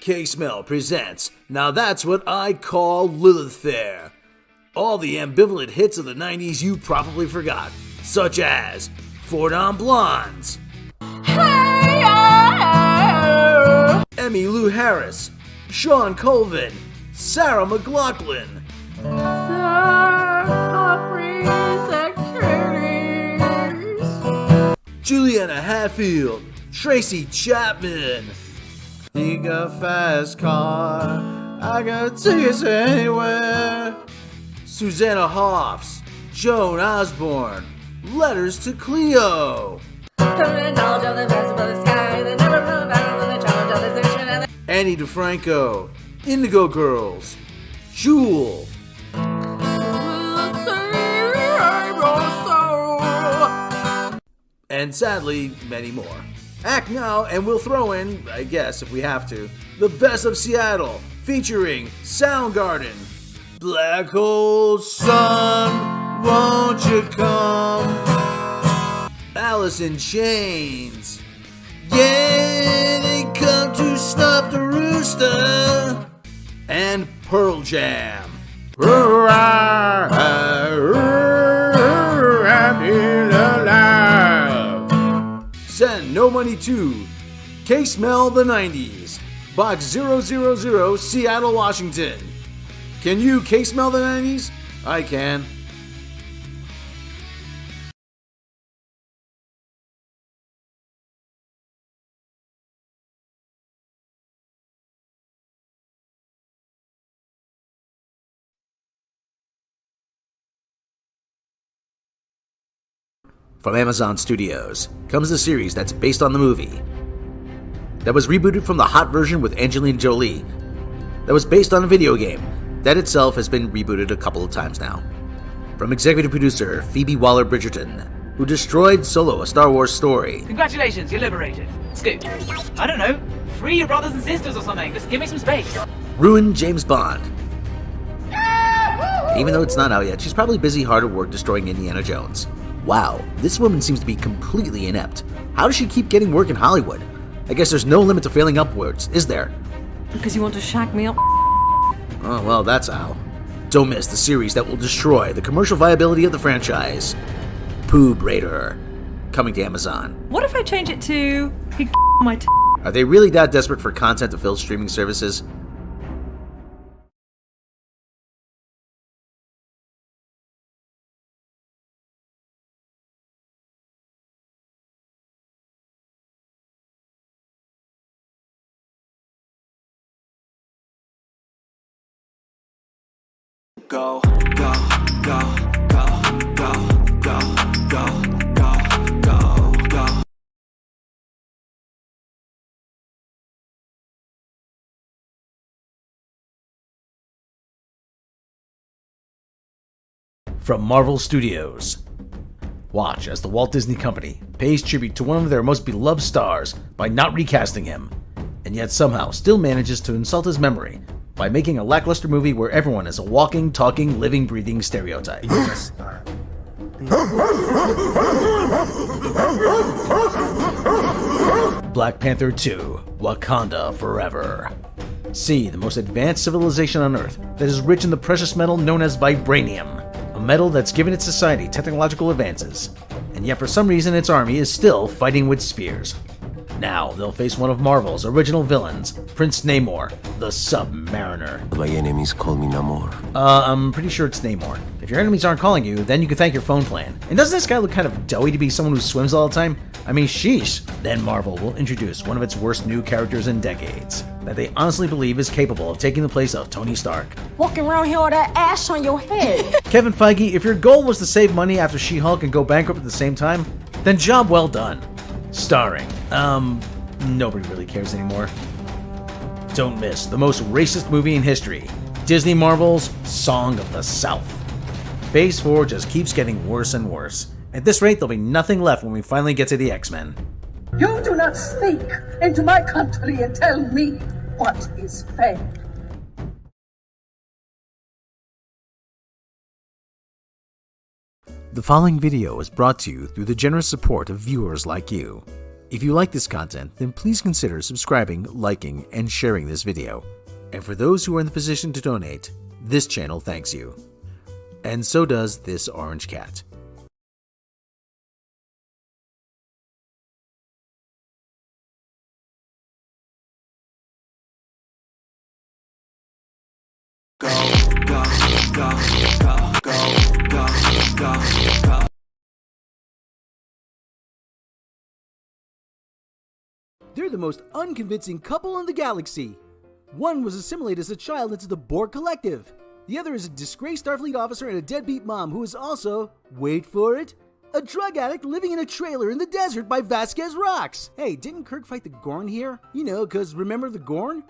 K-Smell presents Now That's What I Call Lilith Fair. All the ambivalent hits of the 90s you probably forgot, such as Four Non Blondes, Emmylou Harris, Sean Colvin, Sarah McLachlan, Juliana Hatfield, Tracy Chapman. He got a fast car, I got tickets anywhere. Susanna Hoffs, Joan Osborne, Letters to Cleo. Annie DeFranco, Indigo Girls, Jewel. And sadly, many more. Act now and we'll throw in, I guess if we have to, The Best of Seattle, featuring Soundgarden. Black hole sun, won't you come? Alice in Chains. Yeah, they come to snuff the rooster. And Pearl Jam. Send no money to K-Smell the 90s, Box 000, Seattle, Washington. Can you K-Smell the 90s? I can. From Amazon Studios comes the series that's based on the movie, that was rebooted from the hot version with Angelina Jolie, that was based on a video game, that itself has been rebooted a couple of times now. From executive producer Phoebe Waller-Bridgerton, who destroyed Solo, a Star Wars story. Congratulations, you're liberated. Scoop. I don't know, free your brothers and sisters or something, just give me some space. Ruined James Bond. Even though it's not out yet, she's probably busy hard at work destroying Indiana Jones. Wow, this woman seems to be completely inept. How does she keep getting work in Hollywood? I guess there's no limit to failing upwards, is there? Because you want to shag me up? Oh, well, that's how. Don't miss the series that will destroy the commercial viability of the franchise. Poob Raider. Coming to Amazon. What if I change it to he my Are they really that desperate for content to fill streaming services? Go, go, go, go, go, go, go, go, go, go. From Marvel Studios. Watch as the Walt Disney Company pays tribute to one of their most beloved stars by not recasting him, and yet somehow still manages to insult his memory by making a lackluster movie where everyone is a walking, talking, living, breathing stereotype. Black Panther 2, Wakanda Forever. See the most advanced civilization on Earth that is rich in the precious metal known as vibranium, a metal that's given its society technological advances, and yet for some reason its army is still fighting with spears. Now they'll face one of Marvel's original villains, Prince Namor, the Submariner. My enemies call me Namor. I'm pretty sure it's Namor. If your enemies aren't calling you, then you can thank your phone plan. And doesn't this guy look kind of doughy to be someone who swims all the time? I mean, sheesh. Then Marvel will introduce one of its worst new characters in decades, that they honestly believe is capable of taking the place of Tony Stark. Walking around here with that ash on your head. Kevin Feige, if your goal was to save money after She-Hulk and go bankrupt at the same time, then job well done. Starring, nobody really cares anymore. Don't miss the most racist movie in history, Disney Marvel's Song of the South. Phase 4 just keeps getting worse and worse. At this rate, there'll be nothing left when we finally get to the X-Men. You do not speak into my country and tell me what is fair. The following video is brought to you through the generous support of viewers like you. If you like this content, then please consider subscribing, liking, and sharing this video. And for those who are in the position to donate, this channel thanks you. And so does this orange cat. Go, go, go, go, go, go, go, go. They're the most unconvincing couple in the galaxy. One was assimilated as a child into the Borg Collective. The other is a disgraced Starfleet officer and a deadbeat mom who is also, wait for it, a drug addict living in a trailer in the desert by Vasquez Rocks. Hey, didn't Kirk fight the Gorn here? You know, cause remember the Gorn?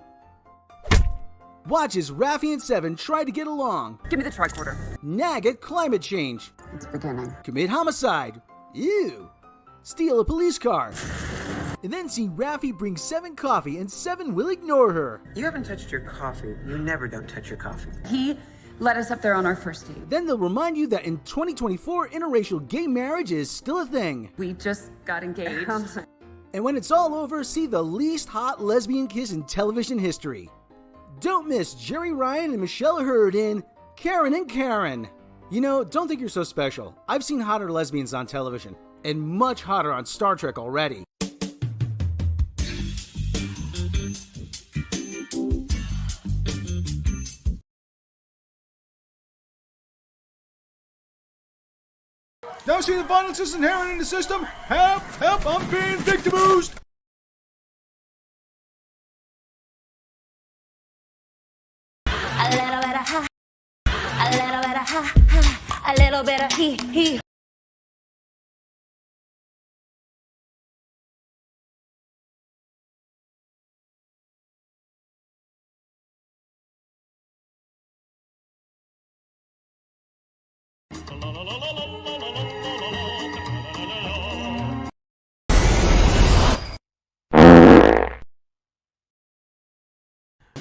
Watch as Raffi and Seven try to get along. Give me the tricorder. Nag at climate change. It's beginning. Commit homicide. Ew. Steal a police car. And then see Raffi bring Seven coffee and Seven will ignore her. You haven't touched your coffee. You never don't touch your coffee. He let us up there on our first date. Then they'll remind you that in 2024, interracial gay marriage is still a thing. We just got engaged. And when it's all over, see the least hot lesbian kiss in television history. Don't miss Jerry Ryan and Michelle Hurd in Karen and Karen. You know, don't think you're so special. I've seen hotter lesbians on television, and much hotter on Star Trek already. Now see the violence is inherent in the system? Help! Help! I'm being victimized! A little bit of ha, a little bit of ha, ha, a little bit of he.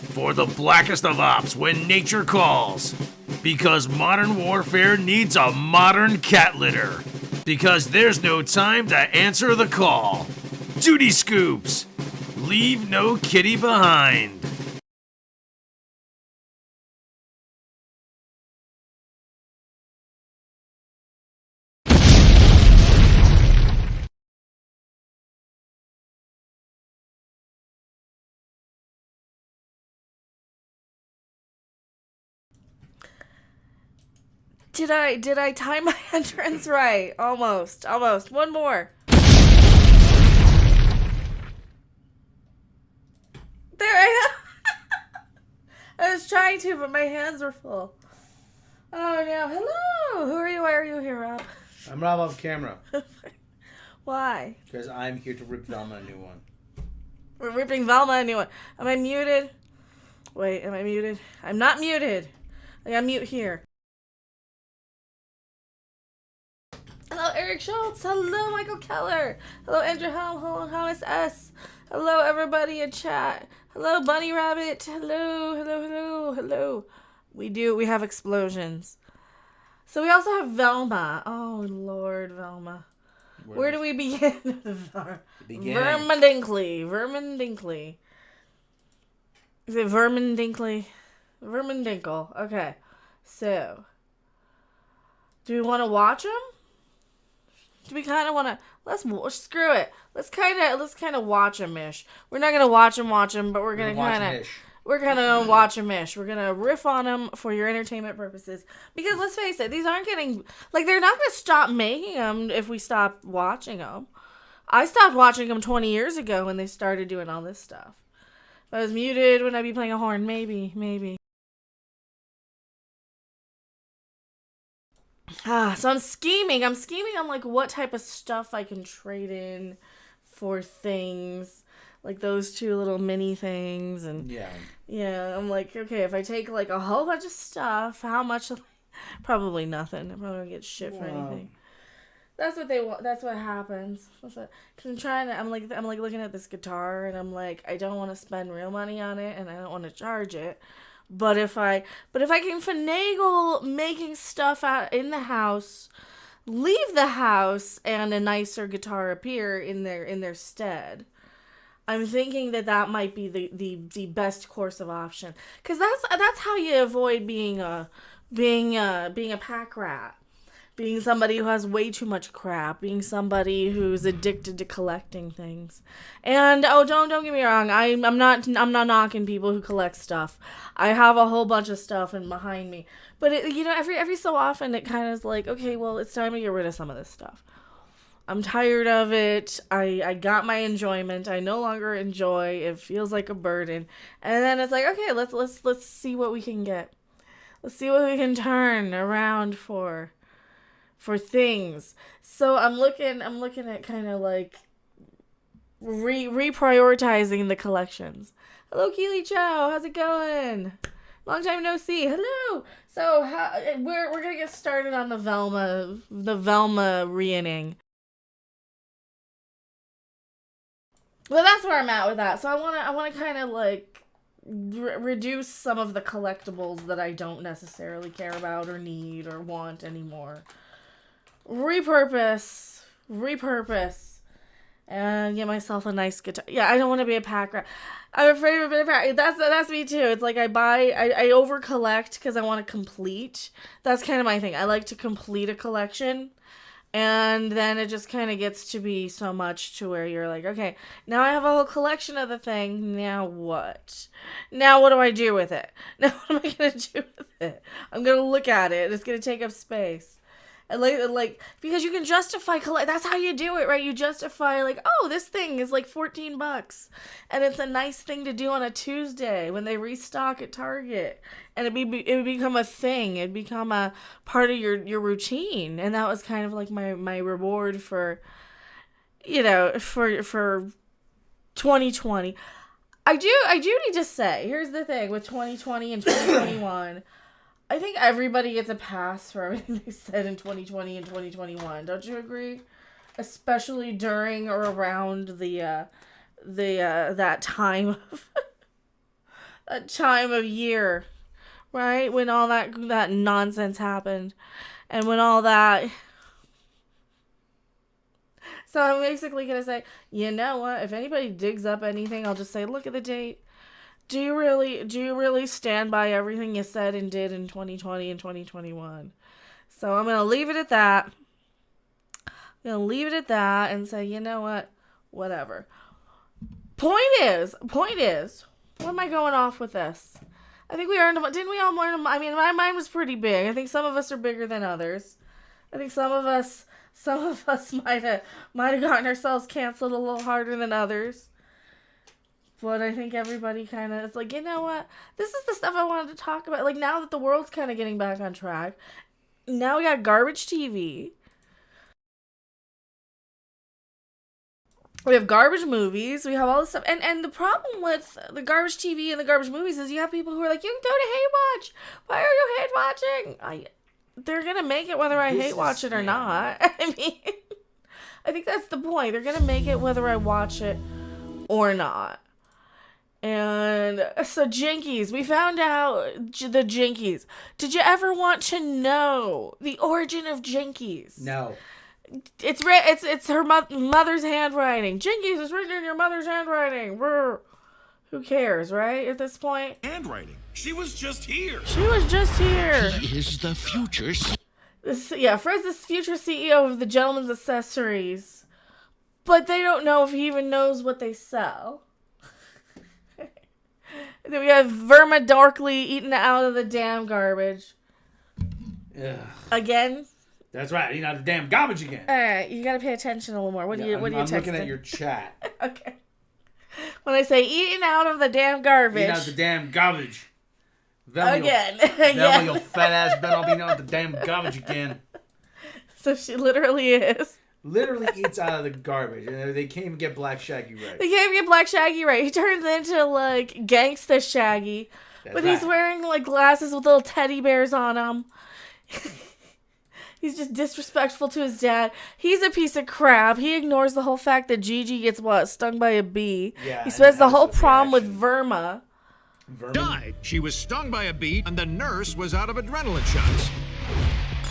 For the blackest of ops when nature calls. Because modern warfare needs a modern cat litter. Because there's no time to answer the call. Duty scoops. Leave no kitty behind. Did I time my entrance right? Almost. One more. There I am. I was trying to, but my hands were full. Oh no. Hello. Who are you? Why are you here, Rob? I'm Rob off camera. Why? Because I'm here to rip Velma a new one. We're ripping Velma a new one. Am I muted? Wait, am I muted? I'm not muted. I got mute here. Hello, Eric Schultz. Hello, Michael Keller. Hello, Andrew Helm. Hello, Thomas S. Hello, everybody in chat. Hello, Bunny Rabbit. Hello. We have explosions. So we also have Velma. Oh, Lord, Velma. Where do we begin? Vermin Dinkley. Is it Vermin Dinkley? Vermin Dinkle. Okay. So, do we want to watch him? Do we kind of want to? Screw it. Let's kind of watch him-ish. We're not gonna watch him, but we're gonna kind of watch him-ish. We're gonna riff on him for your entertainment purposes. Because let's face it, these aren't getting they're not gonna stop making them if we stop watching them. I stopped watching them 20 years ago when they started doing all this stuff. If I was muted, would I be playing a horn? Maybe. So I'm scheming on what type of stuff I can trade in for things. Like those two little mini things and yeah, I'm like, okay, if I take a whole bunch of stuff, how much? Probably nothing. I probably don't get shit for anything. That's what they want. That's what happens. Cause I'm looking at this guitar and I'm like, I don't want to spend real money on it and I don't want to charge it. But if I can finagle making stuff out in the house, leave the house and a nicer guitar appear in their stead, I'm thinking that might be the best course of option, because that's how you avoid being a pack rat, being somebody who has way too much crap, being somebody who's addicted to collecting things. And don't get me wrong, I'm not knocking people who collect stuff. I have a whole bunch of stuff behind me, but every so often it kind of is like, okay, well, it's time to get rid of some of this stuff. I'm tired of it. I got my enjoyment. I no longer enjoy. It feels like a burden. And then it's like, okay, let's see what we can get. Let's see what we can turn around for things. So I'm looking at kind of like reprioritizing the collections. Hello, Keely Chow. How's it going? Long time no see. Hello. So we're gonna get started on the Velma reinning. Well, that's where I'm at with that. So I want to kind of like reduce some of the collectibles that I don't necessarily care about or need or want anymore. Repurpose, and get myself a nice guitar. Yeah, I don't want to be a pack rat. I'm afraid of a pack. That's me too. It's like I over collect because I want to complete. That's kind of my thing. I like to complete a collection. And then it just kind of gets to be so much to where you're like, okay, now I have a whole collection of the thing. Now what? Now what do I do with it? Now what am I going to do with it? I'm going to look at it. It's going to take up space. And like because you can justify that's how you do it, right? You justify like, oh, this thing is like $14 and it's a nice thing to do on a Tuesday when they restock at Target, and it would become a thing. It'd become a part of your routine, and that was kind of like my reward for for 2020. I do need to say, here's the thing with 2020 and 2021. I think everybody gets a pass for everything they said in 2020 and 2021. Don't you agree? Especially during or around that time of year, right? When all that nonsense happened, and when all that. So I'm basically gonna say, you know what? If anybody digs up anything, I'll just say, look at the date. Do you really stand by everything you said and did in 2020 and 2021? So I'm going to leave it at that. And say, you know what? Whatever. Point is, what am I going off with this? I think we earned them. Didn't we all learn them? I mean, mine was pretty big. I think some of us are bigger than others. I think some of us might have gotten ourselves canceled a little harder than others. But I think everybody kind of is like, you know what? This is the stuff I wanted to talk about. Like, now that the world's kind of getting back on track, now we got garbage TV. We have garbage movies. We have all this stuff. And the problem with the garbage TV and the garbage movies is you have people who are like, you can go to hate watch. Why are you hate watching? They're going to make it whether I hate watch it or not. I mean, I think that's the point. They're going to make it whether I watch it or not. And so Jinkies, we found out the Jinkies. Did you ever want to know the origin of Jinkies? No. It's her mother's handwriting. Jinkies is written in your mother's handwriting. Brr. Who cares, right? At this point. Handwriting. She was just here. She is the future. Fred's the future CEO of the Gentleman's Accessories. But they don't know if he even knows what they sell. Then we have Verma Darkly eating out of the damn garbage. Ugh. Again? That's right, eating out of the damn garbage again. Alright, you gotta pay attention a little more. What are you texting? I'm looking at your chat. Okay. When I say eating out of the damn garbage. Eating out of the damn garbage. Velma, again. Velma, your fat ass better not be eating out of the damn garbage again. So she literally is. Literally eats out of the garbage. And they can't even get Black Shaggy right. He turns into, like, Gangsta Shaggy. But he's wearing, like, glasses with little teddy bears on them. He's just disrespectful to his dad. He's a piece of crap. He ignores the whole fact that Gigi gets, stung by a bee. Yeah, he spends the whole prom with Verma. Died. She was stung by a bee, and the nurse was out of adrenaline shots.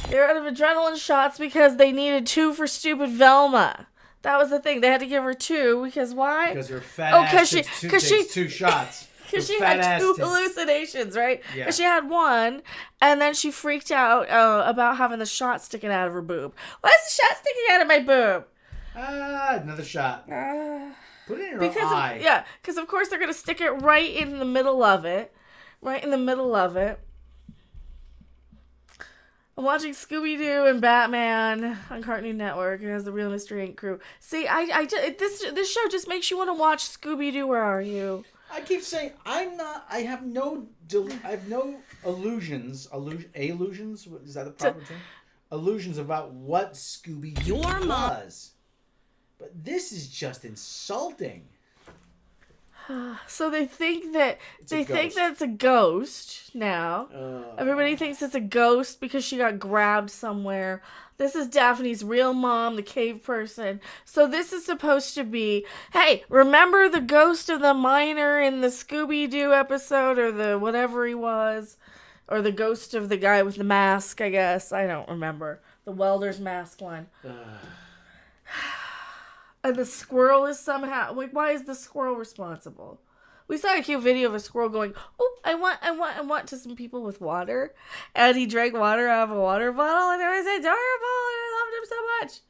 They were out of adrenaline shots because they needed 2 for stupid Velma. That was the thing. They had to give her 2 because why? Because her fat ass takes 2 shots. Because she had 2 hallucinations, right? Yeah. Because she had 1, and then she freaked out about having the shot sticking out of her boob. Why is the shot sticking out of my boob? Another shot. Put it in her eye. Yeah, because of course they're going to stick it right in the middle of it. Right in the middle of it. I'm watching Scooby-Doo and Batman on Cartoon Network. It has the Real Mystery Inc. crew. See, this show just makes you want to watch Scooby-Doo. Where are you? I keep saying I have no illusions. Illusions? Is that the proper term? Illusions about what Scooby-Doo was. But this is just insulting. So they think that it's a ghost now. Everybody thinks it's a ghost because she got grabbed somewhere. This is Daphne's real mom, the cave person. So this is supposed to be, hey, remember the ghost of the miner in the Scooby-Doo episode, or the whatever he was, or the ghost of the guy with the mask, I guess. I don't remember. The welder's mask one. And the squirrel is somehow, like, why is the squirrel responsible? We saw a cute video of a squirrel going, oh, I want to some people with water. And he drank water out of a water bottle, and it was adorable, and I loved him so much.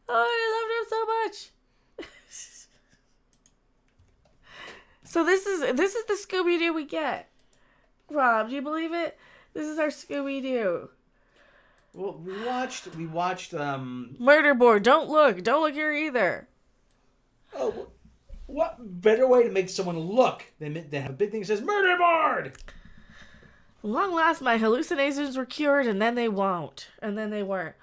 Oh, I loved him so much. So this is the Scooby-Doo we get. Rob, do you believe it? This is our Scooby-Doo. Well, we watched Murder Board. Don't look here either. Oh, what better way to make someone look than have a big thing that says Murder Board? At long last, my hallucinations were cured, and then they won't. And then they weren't.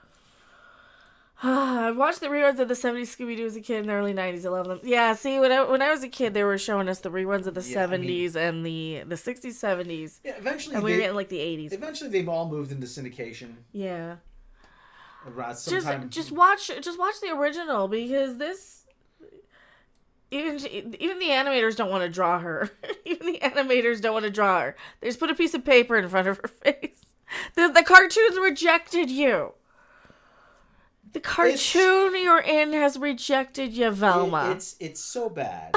I watched the reruns of the 70s Scooby-Doo as a kid in the early 90s. I love them. Yeah, see, when I was a kid, they were showing us the reruns of the 70s and the 60s, 70s. Yeah, eventually. And we were getting like the 80s. Eventually, they've all moved into syndication. Yeah. Sometime... Just watch the original, because this... Even the animators don't want to draw her. Even the animators don't want to draw her. They just put a piece of paper in front of her face. The cartoons rejected you. The cartoon you're in has rejected you, Velma. It's so bad.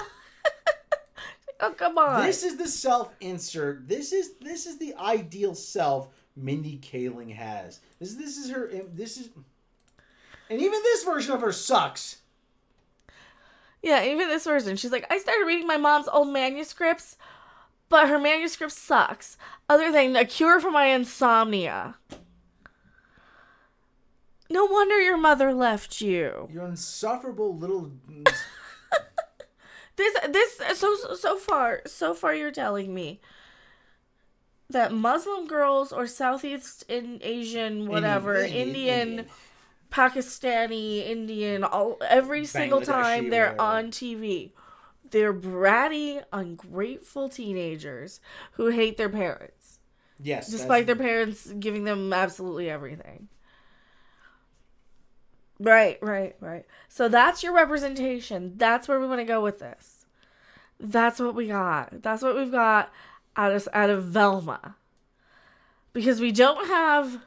Oh, come on. This is the self-insert. This is the ideal self Mindy Kaling has. This is her. And even this version of her sucks. Yeah, even this version. She's like, I started reading my mom's old manuscripts, but her manuscript sucks. Other than A Cure for My Insomnia. No wonder your mother left you. You insufferable little... So far you're telling me that Muslim girls or Southeast Asian, whatever, Indian, Pakistani, Indian, every single time they're on TV, they're bratty, ungrateful teenagers who hate their parents. Yes. Despite their parents giving them absolutely everything. Right. So that's your representation. That's where we want to go with this. That's what we got. That's what we've got out of Velma. Because we don't have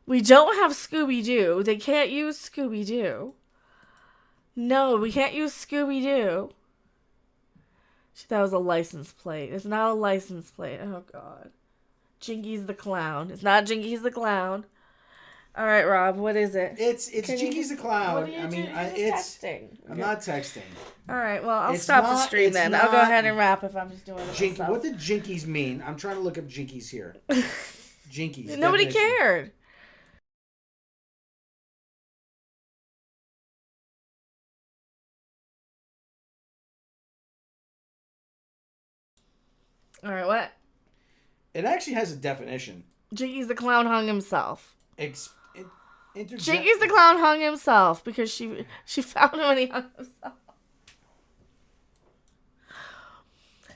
Scooby-Doo. They can't use Scooby-Doo. No, we can't use Scooby-Doo. That was a license plate. It's not a license plate. Oh, God. Jinky's the Clown. It's not Jinky's the Clown. All right, Rob, what is it? It's Jinky's the Clown. What are you doing? You're just texting. I'm not texting. All right, well, I'll stop the stream then. I'll go ahead and wrap if I'm just doing it myself. What did Jinkies mean? I'm trying to look up Jinkies here. Jinkies. Nobody cared. All right, what? It actually has a definition. Jinky's the Clown hung himself. Jinky's the Clown hung himself because she found him and he hung himself.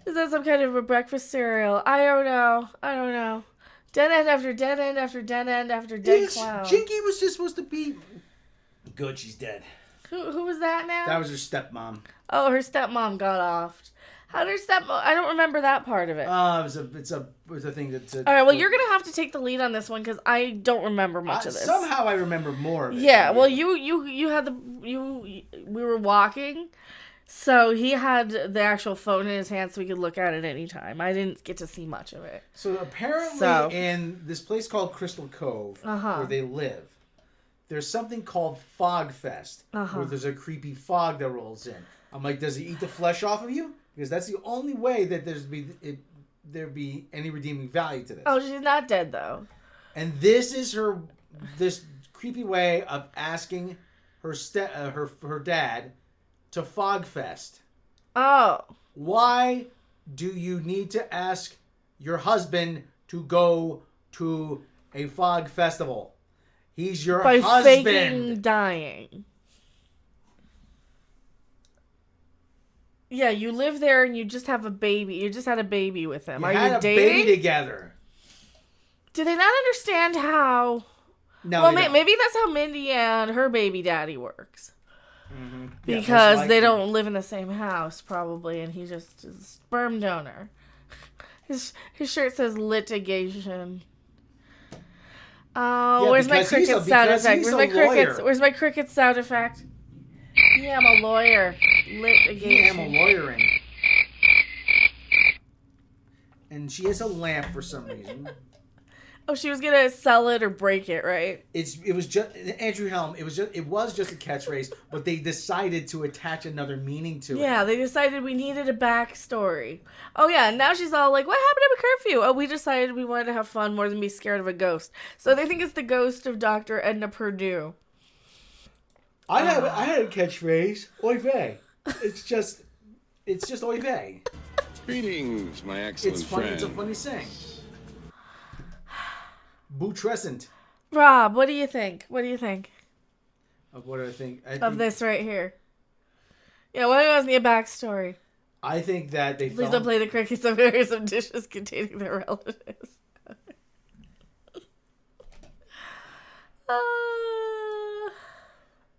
Is that some kind of a breakfast cereal? I don't know. Dead end after dead end after dead end after dead clown. Jinky was just supposed to be good. She's dead. Who was that now? That was her stepmom. Oh, her stepmom got offed. How does that? I don't remember that part of it. It's a thing that's. All right. Well, you're gonna have to take the lead on this one because I don't remember much of this. Somehow I remember more of it. Yeah. Well, you had we were walking, so he had the actual phone in his hand so we could look at it anytime. I didn't get to see much of it. So apparently, in this place called Crystal Cove, where they live, there's something called Fog Fest, where there's a creepy fog that rolls in. I'm like, does he eat the flesh off of you? Because that's the only way that there'd be any redeeming value to this. Oh, she's not dead though. And this is this creepy way of asking her dad to Fog Fest. Oh. Why do you need to ask your husband to go to a fog festival? He's your husband. By faking dying. Yeah, you live there and you just have a baby. You just had a baby with him. Are you dating? They had a baby together. Do they not understand how? No. Well, maybe that's how Mindy and her baby daddy works. Mm-hmm. Because they don't live in the same house, probably, and he just is a sperm donor. His shirt says litigation. Oh, where's my cricket sound effect? Where's my cricket sound effect? Yeah, I'm a lawyer. Litigation. Yeah, I'm a lawyering. And she has a lamp for some reason. Oh, she was gonna sell it or break it, right? It was just Andrew Helm. It was just a catchphrase, but they decided to attach another meaning to it. Yeah, they decided we needed a backstory. Oh yeah, and now she's all like, "What happened to the curfew?" Oh, we decided we wanted to have fun more than be scared of a ghost. So they think it's the ghost of Dr. Edna Purdue. I had a catchphrase. Oy vey. It's just oy vey. Greetings, my excellent friend. friend. It's a funny saying. Boutrescent. Rob, what do you think? What do you think? Of what I think? Of this right here. Yeah, why don't you ask me a backstory? I think that they Please don't play the crickets of some dishes containing their relatives.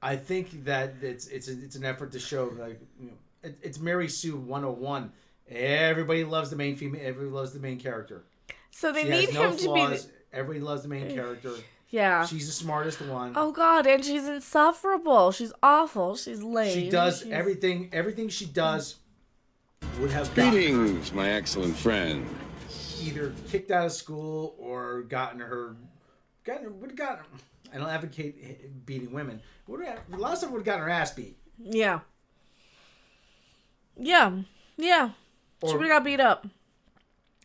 I think that it's an effort to show, like, you know, it's Mary Sue 101. Everybody loves the main female. Everybody loves the main character. So they need him to be. Everybody loves the main character. Yeah. She's the smartest one. Oh God, and she's insufferable. She's awful. She's lame. She does everything. Everything she does would have Greetings, my excellent friend. Either kicked out of school or gotten her. I don't advocate beating women. A lot of stuff would have gotten her ass beat. Yeah. Yeah. Yeah. She would have got beat up.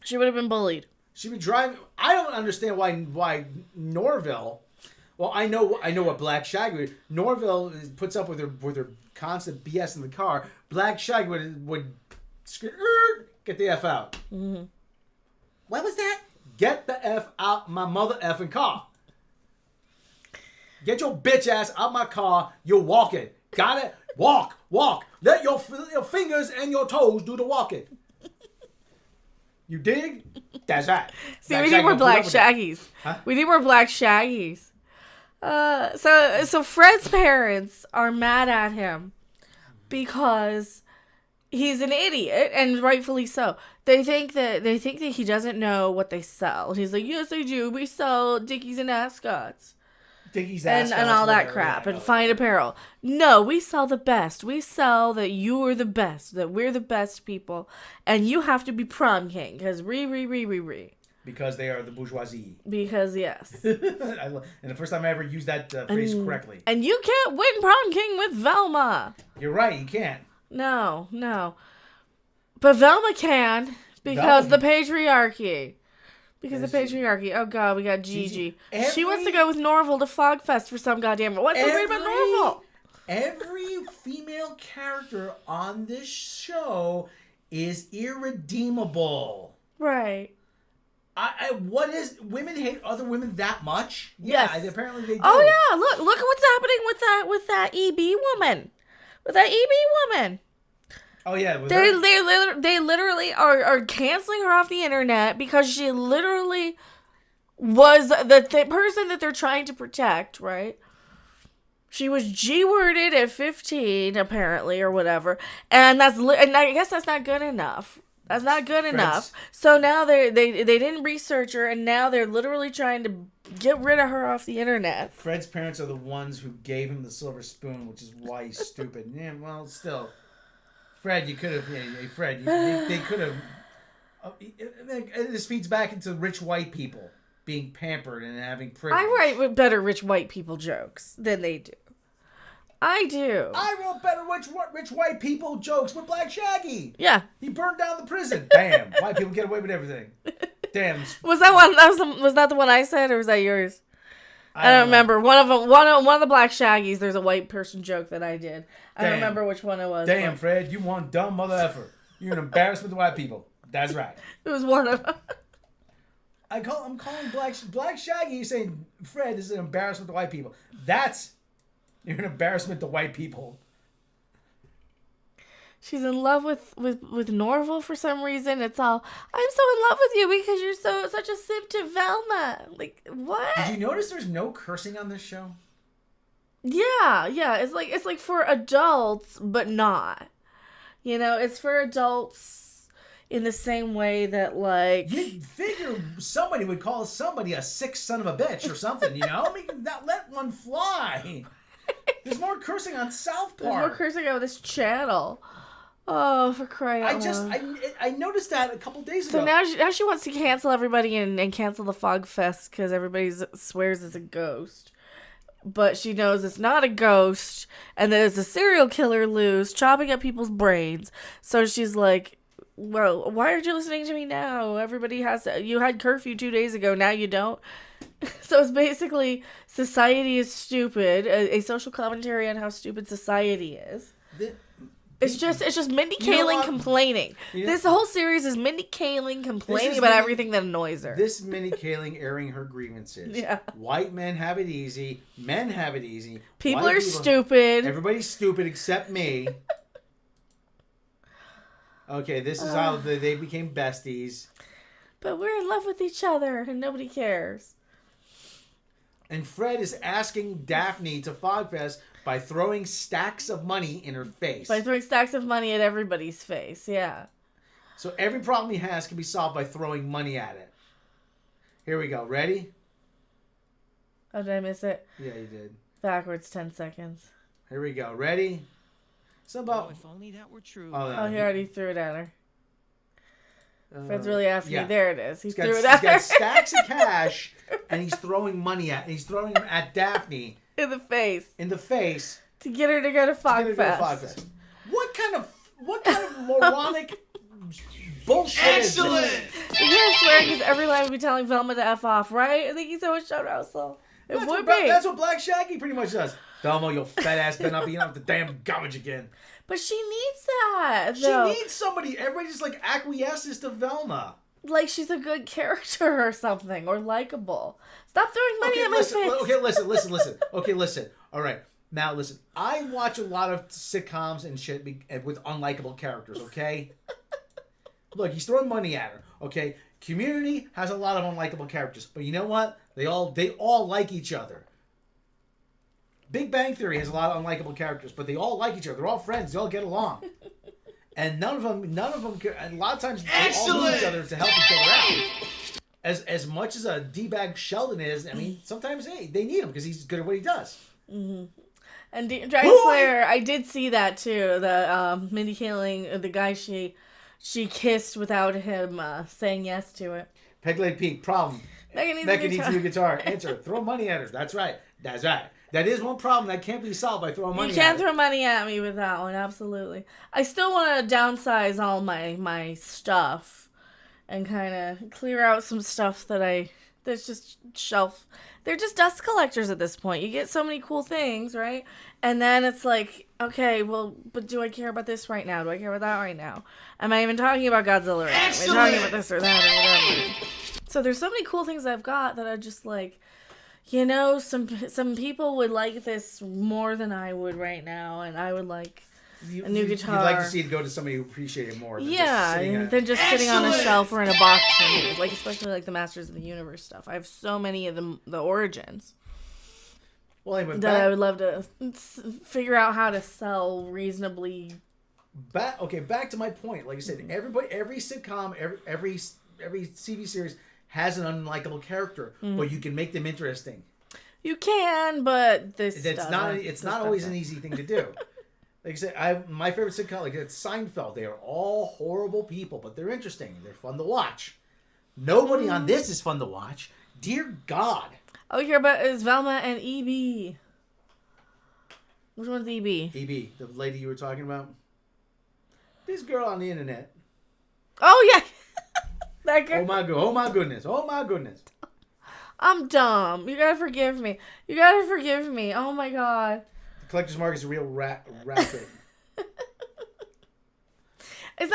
She would have been bullied. She'd be driving. I don't understand why Norville. Well, I know what Black Shaggy. Norville puts up with her constant BS in the car. Black Shaggy would get the F out. Mm-hmm. What was that? Get the F out my mother effing car. Get your bitch ass out my car. You're walking. Got it? Walk. Let your fingers and your toes do the walking. You dig? That's right. See, we need more Black Shaggies. Huh? We need more Black Shaggies. So Fred's parents are mad at him because he's an idiot, and rightfully so. They think that he doesn't know what they sell. He's like, yes, I do. We sell Dickies and ascots. And all that crap, and fine apparel. No, we sell the best. We sell that you are the best, that we're the best people, and you have to be prom king, because re. Because they are the bourgeoisie. Because, yes. And the first time I ever used that phrase correctly. And you can't win prom king with Velma. You're right, you can't. No. But Velma can, because the patriarchy. Because the patriarchy. Oh God, we got Gigi. She wants to go with Norval to Fog Fest for some goddamn. What's so great about Norval? Every female character on this show is irredeemable. Right. Women hate other women that much? Yes. Yeah, apparently they do. Oh yeah, look at what's happening with that EB woman. With that EB woman. Oh yeah, they literally are canceling her off the internet because she literally was the person that they're trying to protect, right? She was G-worded at 15, apparently, or whatever. And I guess that's not good enough. That's not good enough. So now they didn't research her, and now they're literally trying to get rid of her off the internet. Fred's parents are the ones who gave him the silver spoon, which is why he's stupid. Yeah, well, still, Fred, you could have. Hey, Fred, they could have. This feeds back into rich white people being pampered and having privilege. I write better rich white people jokes than they do. I do. I wrote better rich white people jokes with Black Shaggy. Yeah. He burned down the prison. Damn. White people get away with everything. Damn. Was that the one I said, or was that yours? I don't remember. One of the Black Shaggies, there's a white person joke that I did. I don't remember which one it was. Damn, Fred, you one dumb mother effer. You're an embarrassment to white people. That's right. It was one of them. I'm calling Black Shaggy saying, Fred, this is an embarrassment to white people. You're an embarrassment to white people. She's in love with Norval for some reason. It's all, I'm so in love with you because you're such a simp to Velma. Like, what? Did you notice there's no cursing on this show? Yeah. It's like for adults, but not. You know, it's for adults in the same way that, like, you'd figure somebody would call somebody a sick son of a bitch or something, you know? I mean, not let one fly. There's more cursing on South Park. There's more cursing on this channel. Oh, for crying out loud. I noticed that a couple days ago. So now she wants to cancel everybody and cancel the Fog Fest because everybody swears it's a ghost. But she knows it's not a ghost and that it's a serial killer loose, chopping up people's brains. So she's like, well, why aren't you listening to me now? You had curfew 2 days ago, now you don't. So it's basically society is stupid, a social commentary on how stupid society is. It's just Mindy Kaling complaining. This whole series is Mindy Kaling complaining about everything that annoys her. This Mindy Kaling airing her grievances. Yeah. White men have it easy. Men have it easy. People are stupid. Everybody's stupid except me. Okay, this is how they became besties. But we're in love with each other and nobody cares. And Fred is asking Daphne to Fogfest by throwing stacks of money in her face. By throwing stacks of money at everybody's face, yeah. So every problem he has can be solved by throwing money at it. Here we go. Ready? Oh, did I miss it? Yeah, you did. Backwards 10 seconds. Here we go. Ready? So about... if only that were true. Oh, he already threw it at her. Fred's really asking me. There it is. He threw it He's at her. got stacks of cash, and he's throwing money at... He's throwing them at Daphne. In the face. In the face. To get her to go to Fogfest. What kind of moronic bullshit is this? You're swearing because every line would be telling Velma to F off, right? I think he's so much shout out, so it would be. That's what Black Shaggy pretty much does. Velma, you fat ass better not be eating off the damn garbage again. But she needs that, though. She needs somebody. Everybody just like acquiesces to Velma. Like she's a good character or something, or likable. Stop throwing money at my face. Okay, listen. Okay, listen. All right. Now, listen. I watch a lot of sitcoms and shit with unlikable characters, okay? Look, he's throwing money at her, okay? Community has a lot of unlikable characters, but you know what? They all like each other. Big Bang Theory has a lot of unlikable characters, but they all like each other. They're all friends. They all get along. And none of them, and a lot of times they all need each other to help each other out. As much as a D-bag Sheldon is, I mean, sometimes they need him because he's good at what he does. Mm-hmm. And Dragon Slayer, I did see that too. The Mindy Kaling, the guy she kissed without him saying yes to it. Peg Leg Pete, problem. Mecca needs a new guitar. Answer, throw money at her. That's right. That is one problem that can't be solved by throwing money at her. You can't throw money at me with that one, absolutely. I still want to downsize all my stuff and kind of clear out some stuff that's just shelf. They're just dust collectors at this point. You get so many cool things, right? And then it's like, okay, well, but do I care about this right now? Do I care about that right now? Am I even talking about Godzilla right now? Am I talking about this or that or whatever? So there's so many cool things I've got that are just like, you know, some people would like this more than I would right now, and I would like a new guitar. You'd like to see it go to somebody who appreciated it more. Than just sitting on a shelf or in a box for me. Like, especially like the Masters of the Universe stuff. I have so many of the Origins. Well, anyway, that I would love to figure out how to sell reasonably. Back to my point. Like I said, every sitcom, every TV series has an unlikable character, but you can make them interesting. You can, but it's not always an easy thing to do. Like I said, my favorite sitcom, like it's Seinfeld. They are all horrible people, but they're interesting. They're fun to watch. Nobody on this is fun to watch. Dear God. Oh, here, but it's Velma and EB. Which one's EB? EB, the lady you were talking about. This girl on the internet. Oh yeah, that girl. Oh my goodness! I'm dumb. You gotta forgive me. Oh my God. The collector's market is a real racket. It's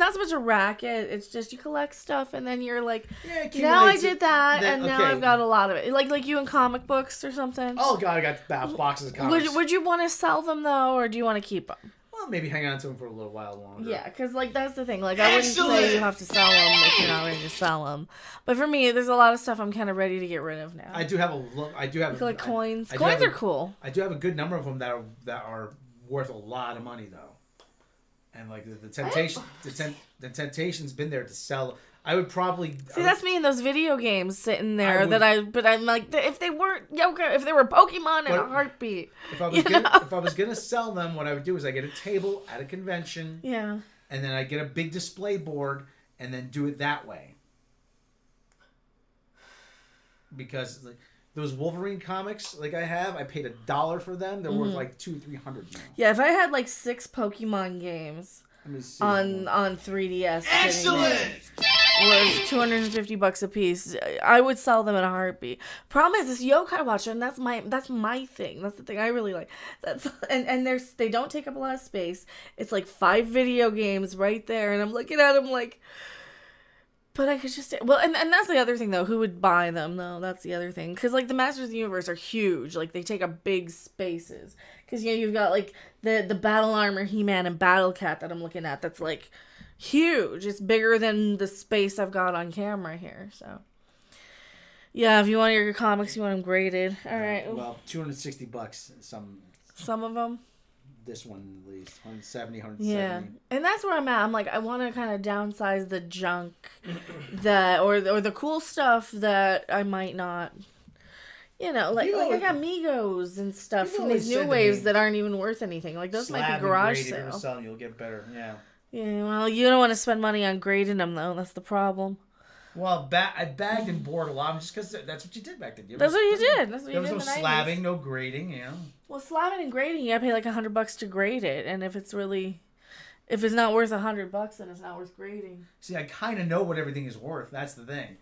not so much a racket. It's just you collect stuff and then you're like, now I did that and now I've got a lot of it. Like you in comic books or something. Oh God, I got boxes of comics. Would you want to sell them though, or do you want to keep them? Well, maybe hang on to them for a little while longer. Yeah, because like that's the thing. Like I wouldn't say you have to sell them if you're not ready to sell them. But for me, there's a lot of stuff I'm kind of ready to get rid of now. I do have like coins. Coins are cool. I do have a good number of them that are worth a lot of money though. And like the temptation's been there to sell. I would probably that's me in those video games sitting there but I'm like, if they weren't if they were Pokemon in a heartbeat. If I was gonna sell them, what I would do is I get a table at a convention. Yeah. And then I get a big display board and then do it that way. Because like those Wolverine comics, like I paid $1 for them. They're worth like $200-$300 now. Yeah, if I had like 6 Pokemon games on 3DS, excellent, worth $250 a piece, I would sell them in a heartbeat. Problem is, this yokai watcher, and that's my thing. That's the thing I really like. And they don't take up a lot of space. It's like 5 video games right there, and I'm looking at them like. But I could just... Well, and that's the other thing, though. Who would buy them, though? That's the other thing. Because, like, the Masters of the Universe are huge. Like, they take up big spaces. Because, you've got, like, the Battle Armor He-Man and Battle Cat that I'm looking at. That's, like, huge. It's bigger than the space I've got on camera here, so... Yeah, if you want your comics, you want them graded. All right. Well, $260. Some of them? This one at least 170. Yeah, and that's where I'm at. I'm like, I want to kind of downsize the junk that or the cool stuff that I might not, like I got Migos and stuff from these new waves that aren't even worth anything. Like those might be garage sale. You'll get better. Yeah. Yeah. Well, you don't want to spend money on grading them though. That's the problem. Well, I bagged and bored a lot just because that's what you did back then. That's what you did. There was no slabbing, no grading, Well, slabbing and grading, you gotta pay like $100 to grade it, and if it's not worth $100, then it's not worth grading. See, I kind of know what everything is worth. That's the thing.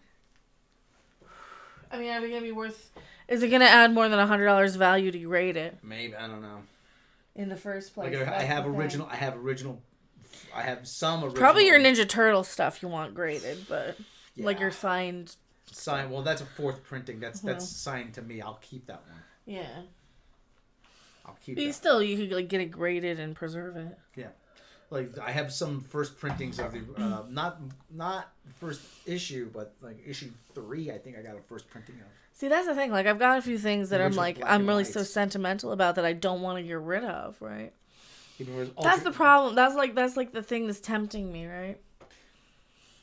I mean, are they gonna be worth? Is it gonna add more than $100 value to grade it? Maybe, I don't know. In the first place, like I have some original. Probably your Ninja Turtle stuff you want graded, but. Yeah. Like your signed. Well, that's a 4th printing. That's signed to me. I'll keep that one. Yeah. I'll keep. But you could like get it graded and preserve it. Yeah, like I have some first printings of the not first issue, but like issue 3. I think I got a first printing of. See, that's the thing. Like I've got a few things that I'm really so sentimental about that I don't want to get rid of. Right. That's the problem. That's like the thing that's tempting me. Right.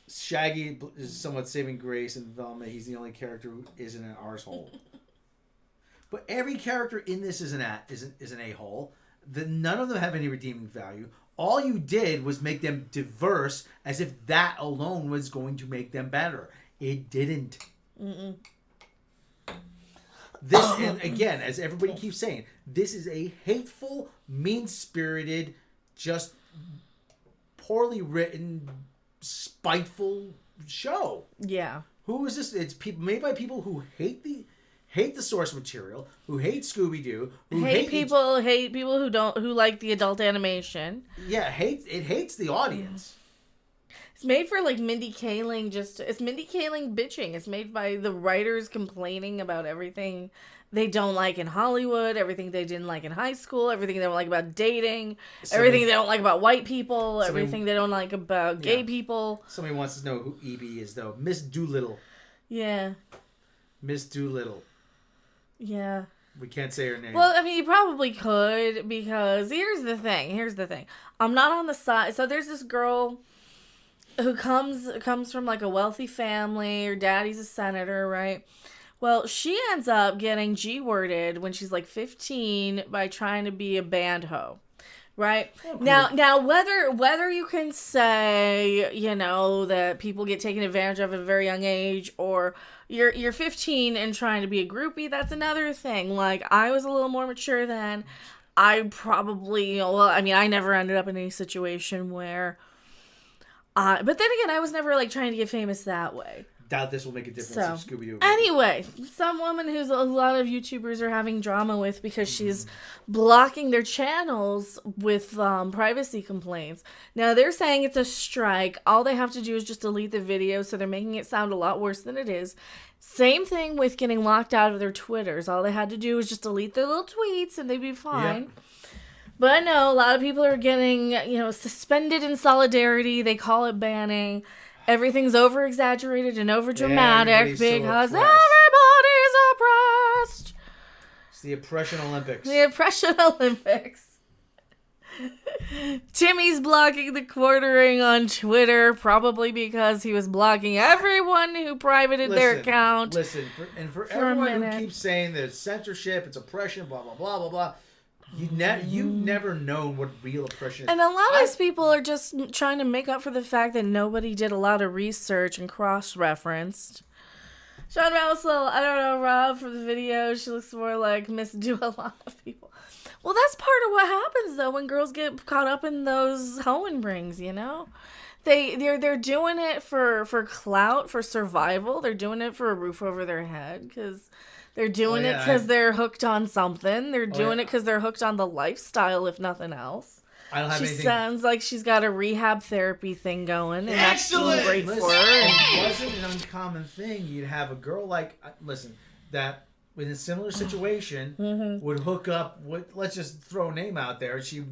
Shaggy is somewhat saving grace, and Velma, he's the only character who isn't an arsehole. But every character in this is an a-hole. None of them have any redeeming value. All you did was make them diverse, as if that alone was going to make them better. It didn't. Mm-mm. This, and again, as everybody keeps saying, this is a hateful, mean-spirited, just poorly written, spiteful show. Yeah. Who is this? It's made by people who hate the source material, who hate Scooby-Doo, who hate people who like the adult animation. Yeah, it hates the audience. It's made for like Mindy Kaling. It's Mindy Kaling bitching. It's made by the writers complaining about everything they don't like in Hollywood, everything they didn't like in high school, everything they don't like about dating, everything they don't like about white people, everything they don't like about gay people. Somebody wants to know who E.B. is, though. Miss Doolittle. Yeah. Miss Doolittle. Yeah. We can't say her name. Well, I mean, you probably could, because here's the thing. I'm not on the side. So there's this girl who comes from like a wealthy family. Her daddy's a senator, right? Well, she ends up getting G-worded when she's like 15 by trying to be a band hoe. Right? Oh, cool. Now whether you can say, you know, that people get taken advantage of at a very young age, or you're 15 and trying to be a groupie, that's another thing. Like, I was a little more mature then. I probably, I never ended up in any situation where but then again, I was never like trying to get famous that way. Doubt this will make a difference if Scooby-Doo. Anyway, some woman who's a lot of YouTubers are having drama with because she's blocking their channels with privacy complaints. Now, they're saying it's a strike. All they have to do is just delete the video, so they're making it sound a lot worse than it is. Same thing with getting locked out of their Twitters. All they had to do was just delete their little tweets and they'd be fine. Yep. But I know a lot of people are getting, suspended in solidarity. They call it banning. Everything's over-exaggerated and over-dramatic because everybody's oppressed. It's the Oppression Olympics. The Oppression Olympics. Timmy's blocking the quartering on Twitter, probably because he was blocking everyone who privated their account. For everyone who keeps saying there's censorship, it's oppression, blah, blah, blah, blah, blah. You've never known what real oppression is. And a lot of these people are just trying to make up for the fact that nobody did a lot of research and cross-referenced. Sean Mousel, I don't know, Rob, for the video, she looks more like Miss Do a lot of people. Well, that's part of what happens, though, when girls get caught up in those hoeing rings, you know? They're doing it for clout, for survival. They're doing it for a roof over their head, because... They're doing it because they're hooked on something. They're doing it because they're hooked on the lifestyle, if nothing else. I don't have anything. She sounds like she's got a rehab therapy thing going, and Excellent! That's great for her. It wasn't an uncommon thing. You'd have a girl that in a similar situation would hook up with, let's just throw a name out there. She'd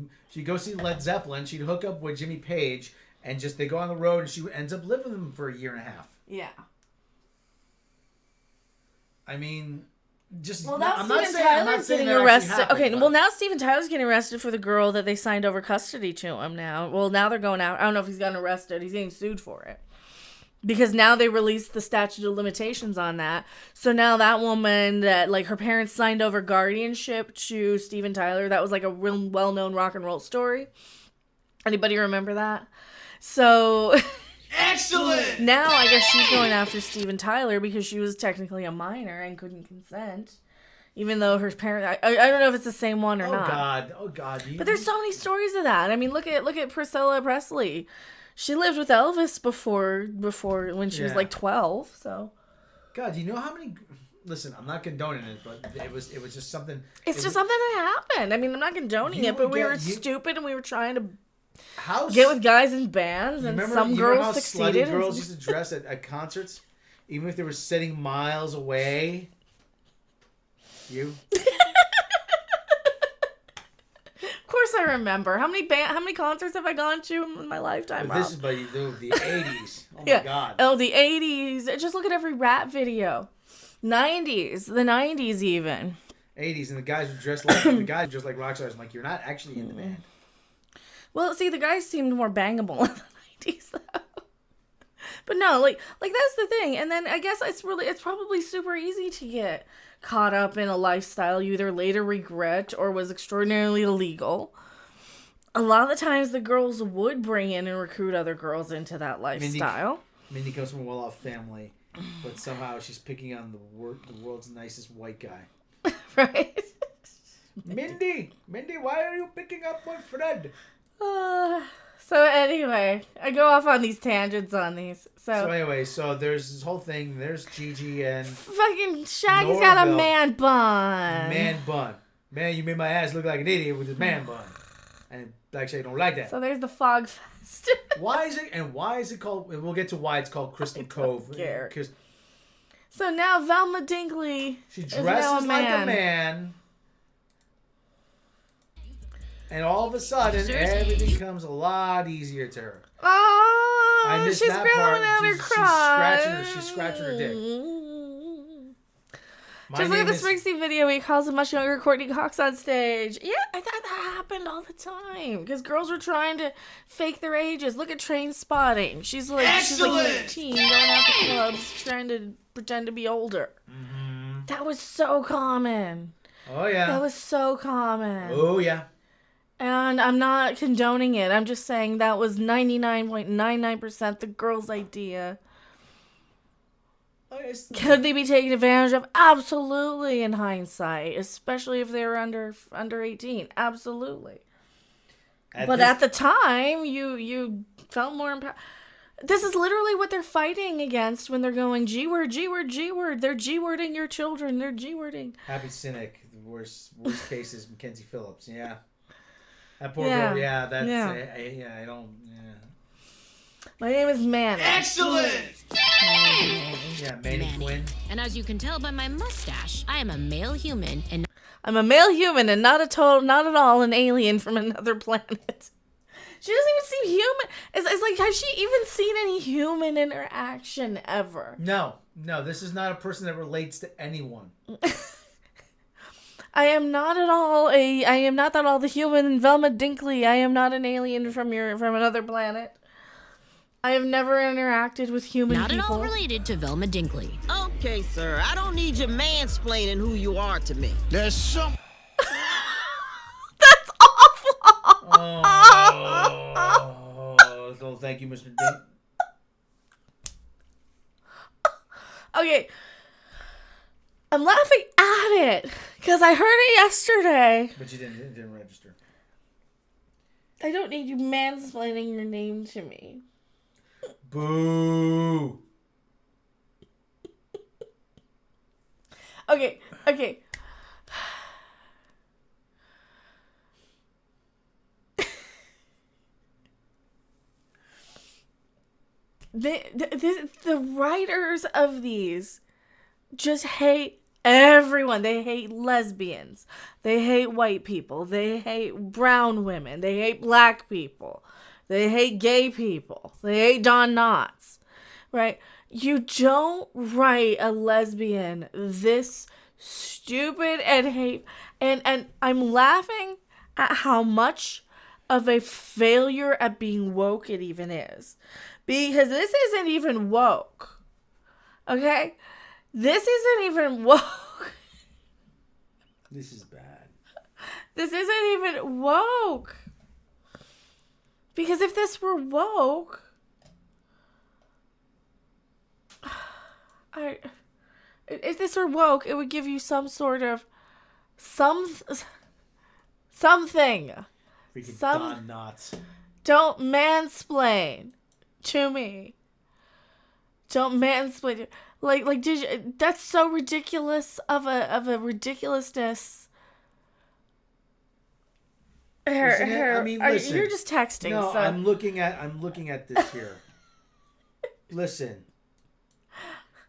go see Led Zeppelin. She'd hook up with Jimmy Page, and they go on the road, and she ends up living with him for a year and a half. Yeah. I mean, now Steven Tyler's getting arrested. Okay, well, now Steven Tyler's getting arrested for the girl that they signed over custody to him now. Well, now they're going out. I don't know if he's gotten arrested. He's getting sued for it. Because now they released the statute of limitations on that. So now that woman that, like, her parents signed over guardianship to Steven Tyler, that was like a real well-known rock and roll story. Anybody remember that? So... Excellent! Now I guess she's going after Steven Tyler because she was technically a minor and couldn't consent. Even though her parents... I don't know if it's the same one or not. Oh, God. But there's so many stories of that. I mean, look at Priscilla Presley. She lived with Elvis before when she was like 12, so... God, do you know how many... Listen, I'm not condoning it, but it was just something... It's just something that happened. I mean, I'm not condoning it, but we were stupid and we were trying to... Get with guys in bands, and some girls succeeded. Slutty girls used to dress at concerts, even if they were sitting miles away. You? Of course, I remember. How many concerts have I gone to in my lifetime? But this is by the 80s. Oh my God. Oh, the 80s. Just look at every rap video. 90s, the 90s even. 80s, and the guys were dressed like rock stars. I'm like, you're not actually in the band. Well, see, the guys seemed more bangable in the 90s, though. But no, like that's the thing. And then I guess it's probably super easy to get caught up in a lifestyle you either later regret or was extraordinarily illegal. A lot of the times the girls would bring in and recruit other girls into that lifestyle. Mindy comes from a well-off family, but somehow she's picking on the world's nicest white guy. Right? Mindy, why are you picking up my friend? So anyway, I go off on these tangents on these. So anyway, there's this whole thing. There's Gigi and fucking Shaggy's got a man bun. Man bun. Man, you made my ass look like an idiot with this man bun. And Black Shaggy don't like that. So there's the Fog Fest. Why is it called? We'll get to why it's called Crystal Cove. So now Velma Dinkley. She dresses like a man. And all of a sudden, everything comes a lot easier to her. Oh, she's growing out her crotch. She's scratching her dick. Just look at the Springsteen video. He calls a much younger Courtney Cox on stage. Yeah, I thought that happened all the time because girls were trying to fake their ages. Look at Train Spotting. She's like 15, going out to clubs, trying to pretend to be older. Mm-hmm. That was so common. Oh yeah. That was so common. Oh yeah. And I'm not condoning it. I'm just saying that was 99.99% the girl's idea. Could they be taken advantage of? Absolutely, in hindsight, especially if they were under 18. Absolutely. At the time, you felt more empowered. This is literally what they're fighting against when they're going G-word, G-word, G-word. They're G-wording your children. They're G-wording. Happy Cynic. The worst case is Mackenzie Phillips. Yeah. That poor girl. Yeah, that's... Yeah. I don't... Yeah. My name is Manny. Excellent! Yeah, Manny Quinn. And as you can tell by my mustache, I am a male human and... I'm a male human and not at all an alien from another planet. She doesn't even seem human. It's like, has she even seen any human interaction ever? No, this is not a person that relates to anyone. I am not at all the human Velma Dinkley. I am not an alien from another planet. I have never interacted with human people. Not at all related to Velma Dinkley. Okay, sir. I don't need you mansplaining who you are to me. There's some... That's awful! So thank you, Mr. Dink. Okay. I'm laughing at it because I heard it yesterday. But you didn't register. I don't need you mansplaining your name to me. Boo. Okay. The writers of these just hate everyone. They hate lesbians. They hate white people. They hate brown women. They hate black people. They hate gay people. They hate Don Knotts. Right? You don't write a lesbian this stupid and hate. And I'm laughing at how much of a failure at being woke it even is. Because this isn't even woke. Okay? This isn't even woke. This is bad. This isn't even woke. Because if this were woke, if this were woke, it would give you some sort of something. Freaking Don Knotts. Don't mansplain to me. Don't mansplain. Like, did you? That's so ridiculous of a ridiculousness. I mean, listen. You're just texting. No, so. I'm looking at this here. Listen.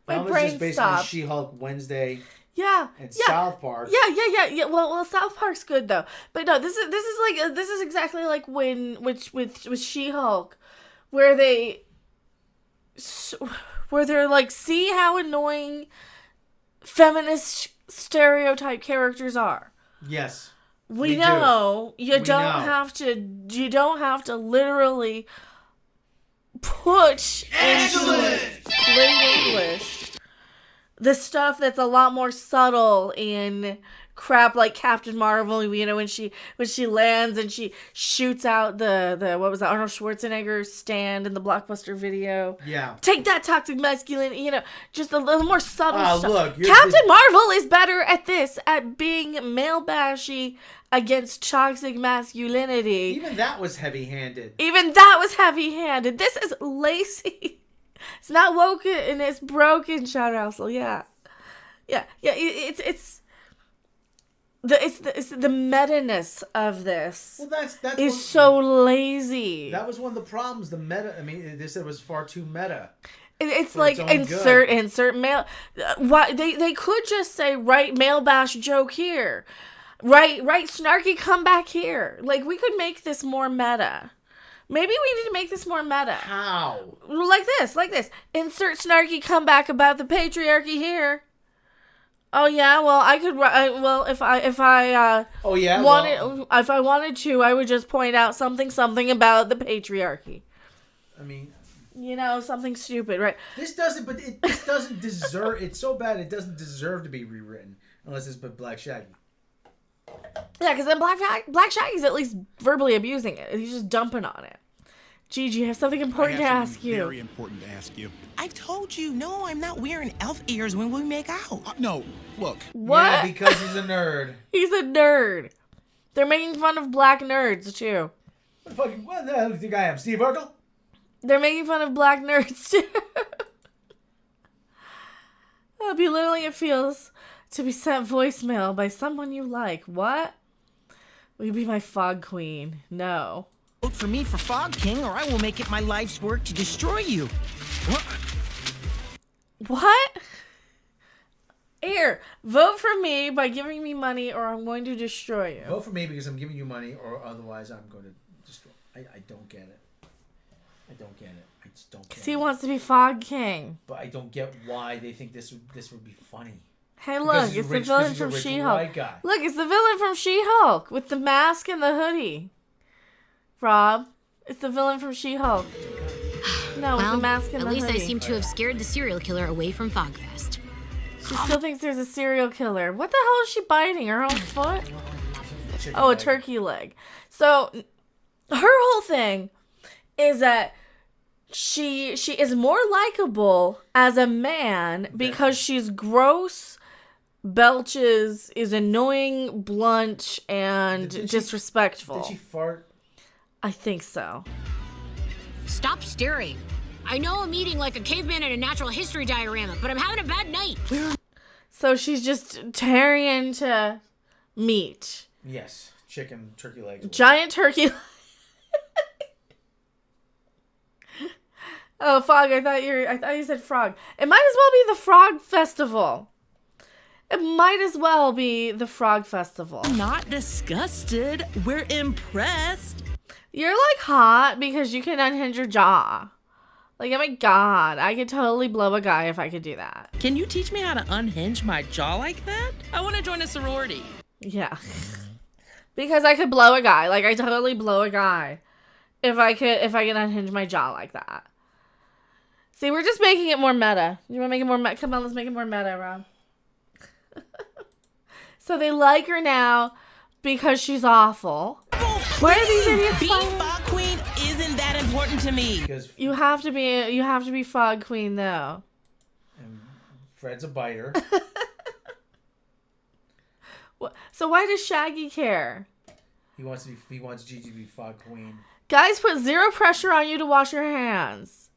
My Velma's brain just based stopped. on She-Hulk Wednesday. Yeah. And South Park. Yeah. Well, South Park's good though. But no, this is exactly like when with She-Hulk, where they're like, see how annoying feminist stereotype characters are. Yes. We know you don't have to literally put into plain English the stuff that's a lot more subtle in crap like Captain Marvel, you know, when she lands and she shoots out the what was that, Arnold Schwarzenegger stand in the Blockbuster video. Yeah. Take that, toxic masculine, you know, just a little more subtle stuff. Look, Captain Marvel is better at this, at being male bashy against toxic masculinity. Even that was heavy-handed. This is lazy. It's not woke and it's broken, Sean Russell. Yeah. It's the meta-ness of this. Well, that's is so lazy. That was one of the problems. The meta. I mean, they said it was far too meta. It's like insert male. Why they could just say write male bash joke here, write snarky comeback here. Like, we could make this more meta. Maybe we need to make this more meta. How? Like this. Insert snarky comeback about the patriarchy here. Oh yeah, well I could. If I oh yeah, if I wanted to, I would just point out something about the patriarchy. I mean, something stupid, right? This doesn't deserve. It's so bad it doesn't deserve to be rewritten unless it's but Black Shaggy. Yeah, because then Black Shaggy's at least verbally abusing it. He's just dumping on it. Gigi, I have something important to ask you. Very important to ask you. I've told you, no, I'm not wearing elf ears when we make out. No, look. What? Yeah, because he's a nerd. He's a nerd. They're making fun of black nerds, too. What the hell do you think I am, Steve Urkel? They're making fun of black nerds, too. How belittling it feels to be sent voicemail by someone you like. What? Will you be my fog queen? No. Vote for me for Fog King, or I will make it my life's work to destroy you. What? Here, vote for me by giving me money, or I'm going to destroy you. Vote for me because I'm giving you money, or otherwise I'm going to destroy. I don't get it. I don't get it. I just don't get it. Because he wants to be Fog King. But I don't get why they think this would be funny. Hey, look, it's the villain from She-Hulk. Look, it's the villain from She-Hulk with the mask and the hoodie. Rob, it's the villain from She-Hulk. No, with the mask and the hoodie. At least I seem to have scared the serial killer away from Fogfest. She still thinks there's a serial killer. What the hell is she biting? Her own foot? Oh, a turkey leg. So, her whole thing is that she is more likable as a man because she's gross, belches, is annoying, blunt, and disrespectful. Did she fart? I think so. Stop staring. I know I'm eating like a caveman in a natural history diorama, but I'm having a bad night. So she's just tearing into meat. Yes, chicken, turkey legs. Giant turkey. Oh, Frog! I thought you said frog. It might as well be the Frog Festival. It might as well be the Frog Festival. Not disgusted. We're impressed. You're like hot because you can unhinge your jaw. Like, oh my god, I could totally blow a guy if I could do that. Can you teach me how to unhinge my jaw like that? I want to join a sorority. Yeah. Because I could blow a guy. Like, I totally blow a guy if I could unhinge my jaw like that. See, we're just making it more meta. You want to make it more meta? Come on, let's make it more meta, Rob. So they like her now because she's awful. Where are these idiots? Being Fog Queen isn't that important to me. Because you have to be Fog Queen though. And Fred's a biter. So why does Shaggy care? He wants Gigi to be Fog Queen. Guys put zero pressure on you to wash your hands.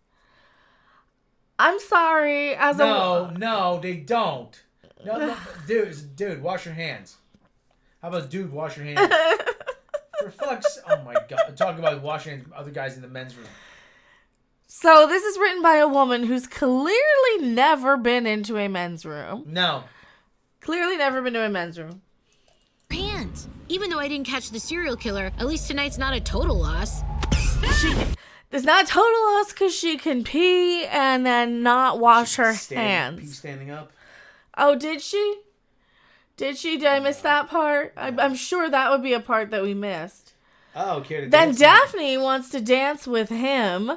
I'm sorry. No, they don't. No, dude, wash your hands. How about dude, wash your hands? For fuck's, oh my god! Talk about washing other guys in the men's room. So this is written by a woman who's clearly never been into a men's room. No. Clearly never been to a men's room. Hands. Even though I didn't catch the serial killer, at least tonight's not a total loss. It's not a total loss because she can pee and then not wash her hands. Pee standing up. Oh, did she? Did I miss that part? I'm sure that would be a part that we missed. Oh, okay. Then Daphne wants to dance with him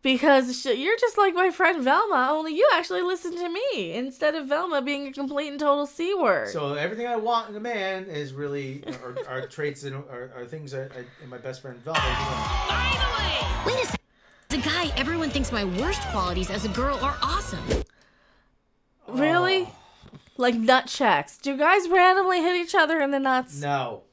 because you're just like my friend Velma, only you actually listen to me instead of Velma being a complete and total C word. So everything I want in a man is really are traits and are things in my best friend Velma. Finally! Wait a second. As a guy, everyone thinks my worst qualities as a girl are awesome. Really? Oh. Like nut checks. Do guys randomly hit each other in the nuts? No,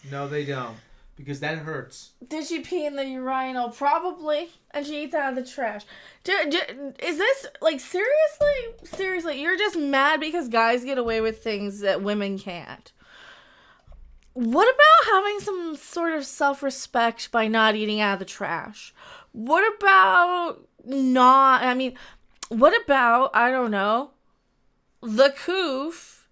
they don't. Because that hurts. Did she pee in the urinal? Probably. And she eats out of the trash. Is this, like, seriously? Seriously, you're just mad because guys get away with things that women can't. What about having some sort of self-respect by not eating out of the trash? What about I don't know, the coof,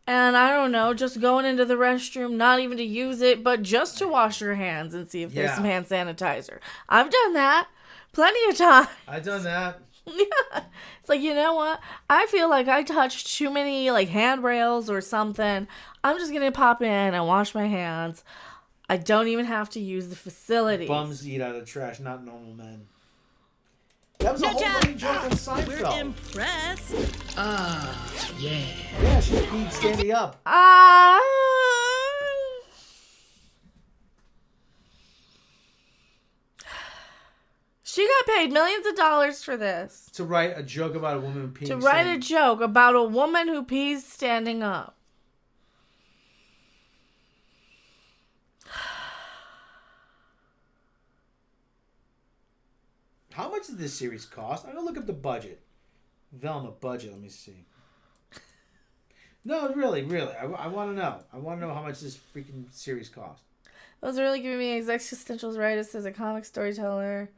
and I don't know, just going into the restroom, not even to use it, but just to wash your hands and see if there's some hand sanitizer. I've done that plenty of times. I've done that. Yeah. It's like, you know what? I feel like I touched too many like handrails or something. I'm just gonna pop in and wash my hands. I don't even have to use the facilities. Bums eat out of trash, not normal men. That was a whole running joke on Seinfeld. We're impressed. Yeah. Yeah, she peed standing up. She got paid millions of dollars for this. To write a joke about a woman peeing. To write a joke about a woman who pees standing up. How much did this series cost? I'm gonna look up the budget. Velma budget. Let me see. No, really. I want to know. I want to know how much this freaking series cost. It was really giving me existential rights as a comic storyteller.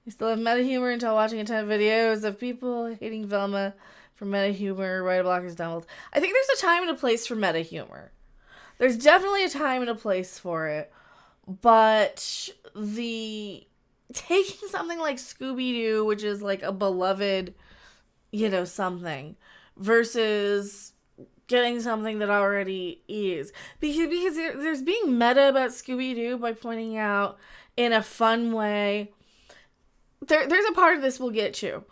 I still have meta humor until watching a ton of videos of people hating Velma for meta humor. Write a block is doubled. I think there's a time and a place for meta humor. There's definitely a time and a place for it, but taking something like Scooby-Doo, which is like a beloved, something, versus getting something that already is. Because there's being meta about Scooby-Doo by pointing out in a fun way. There's a part of this we'll get to.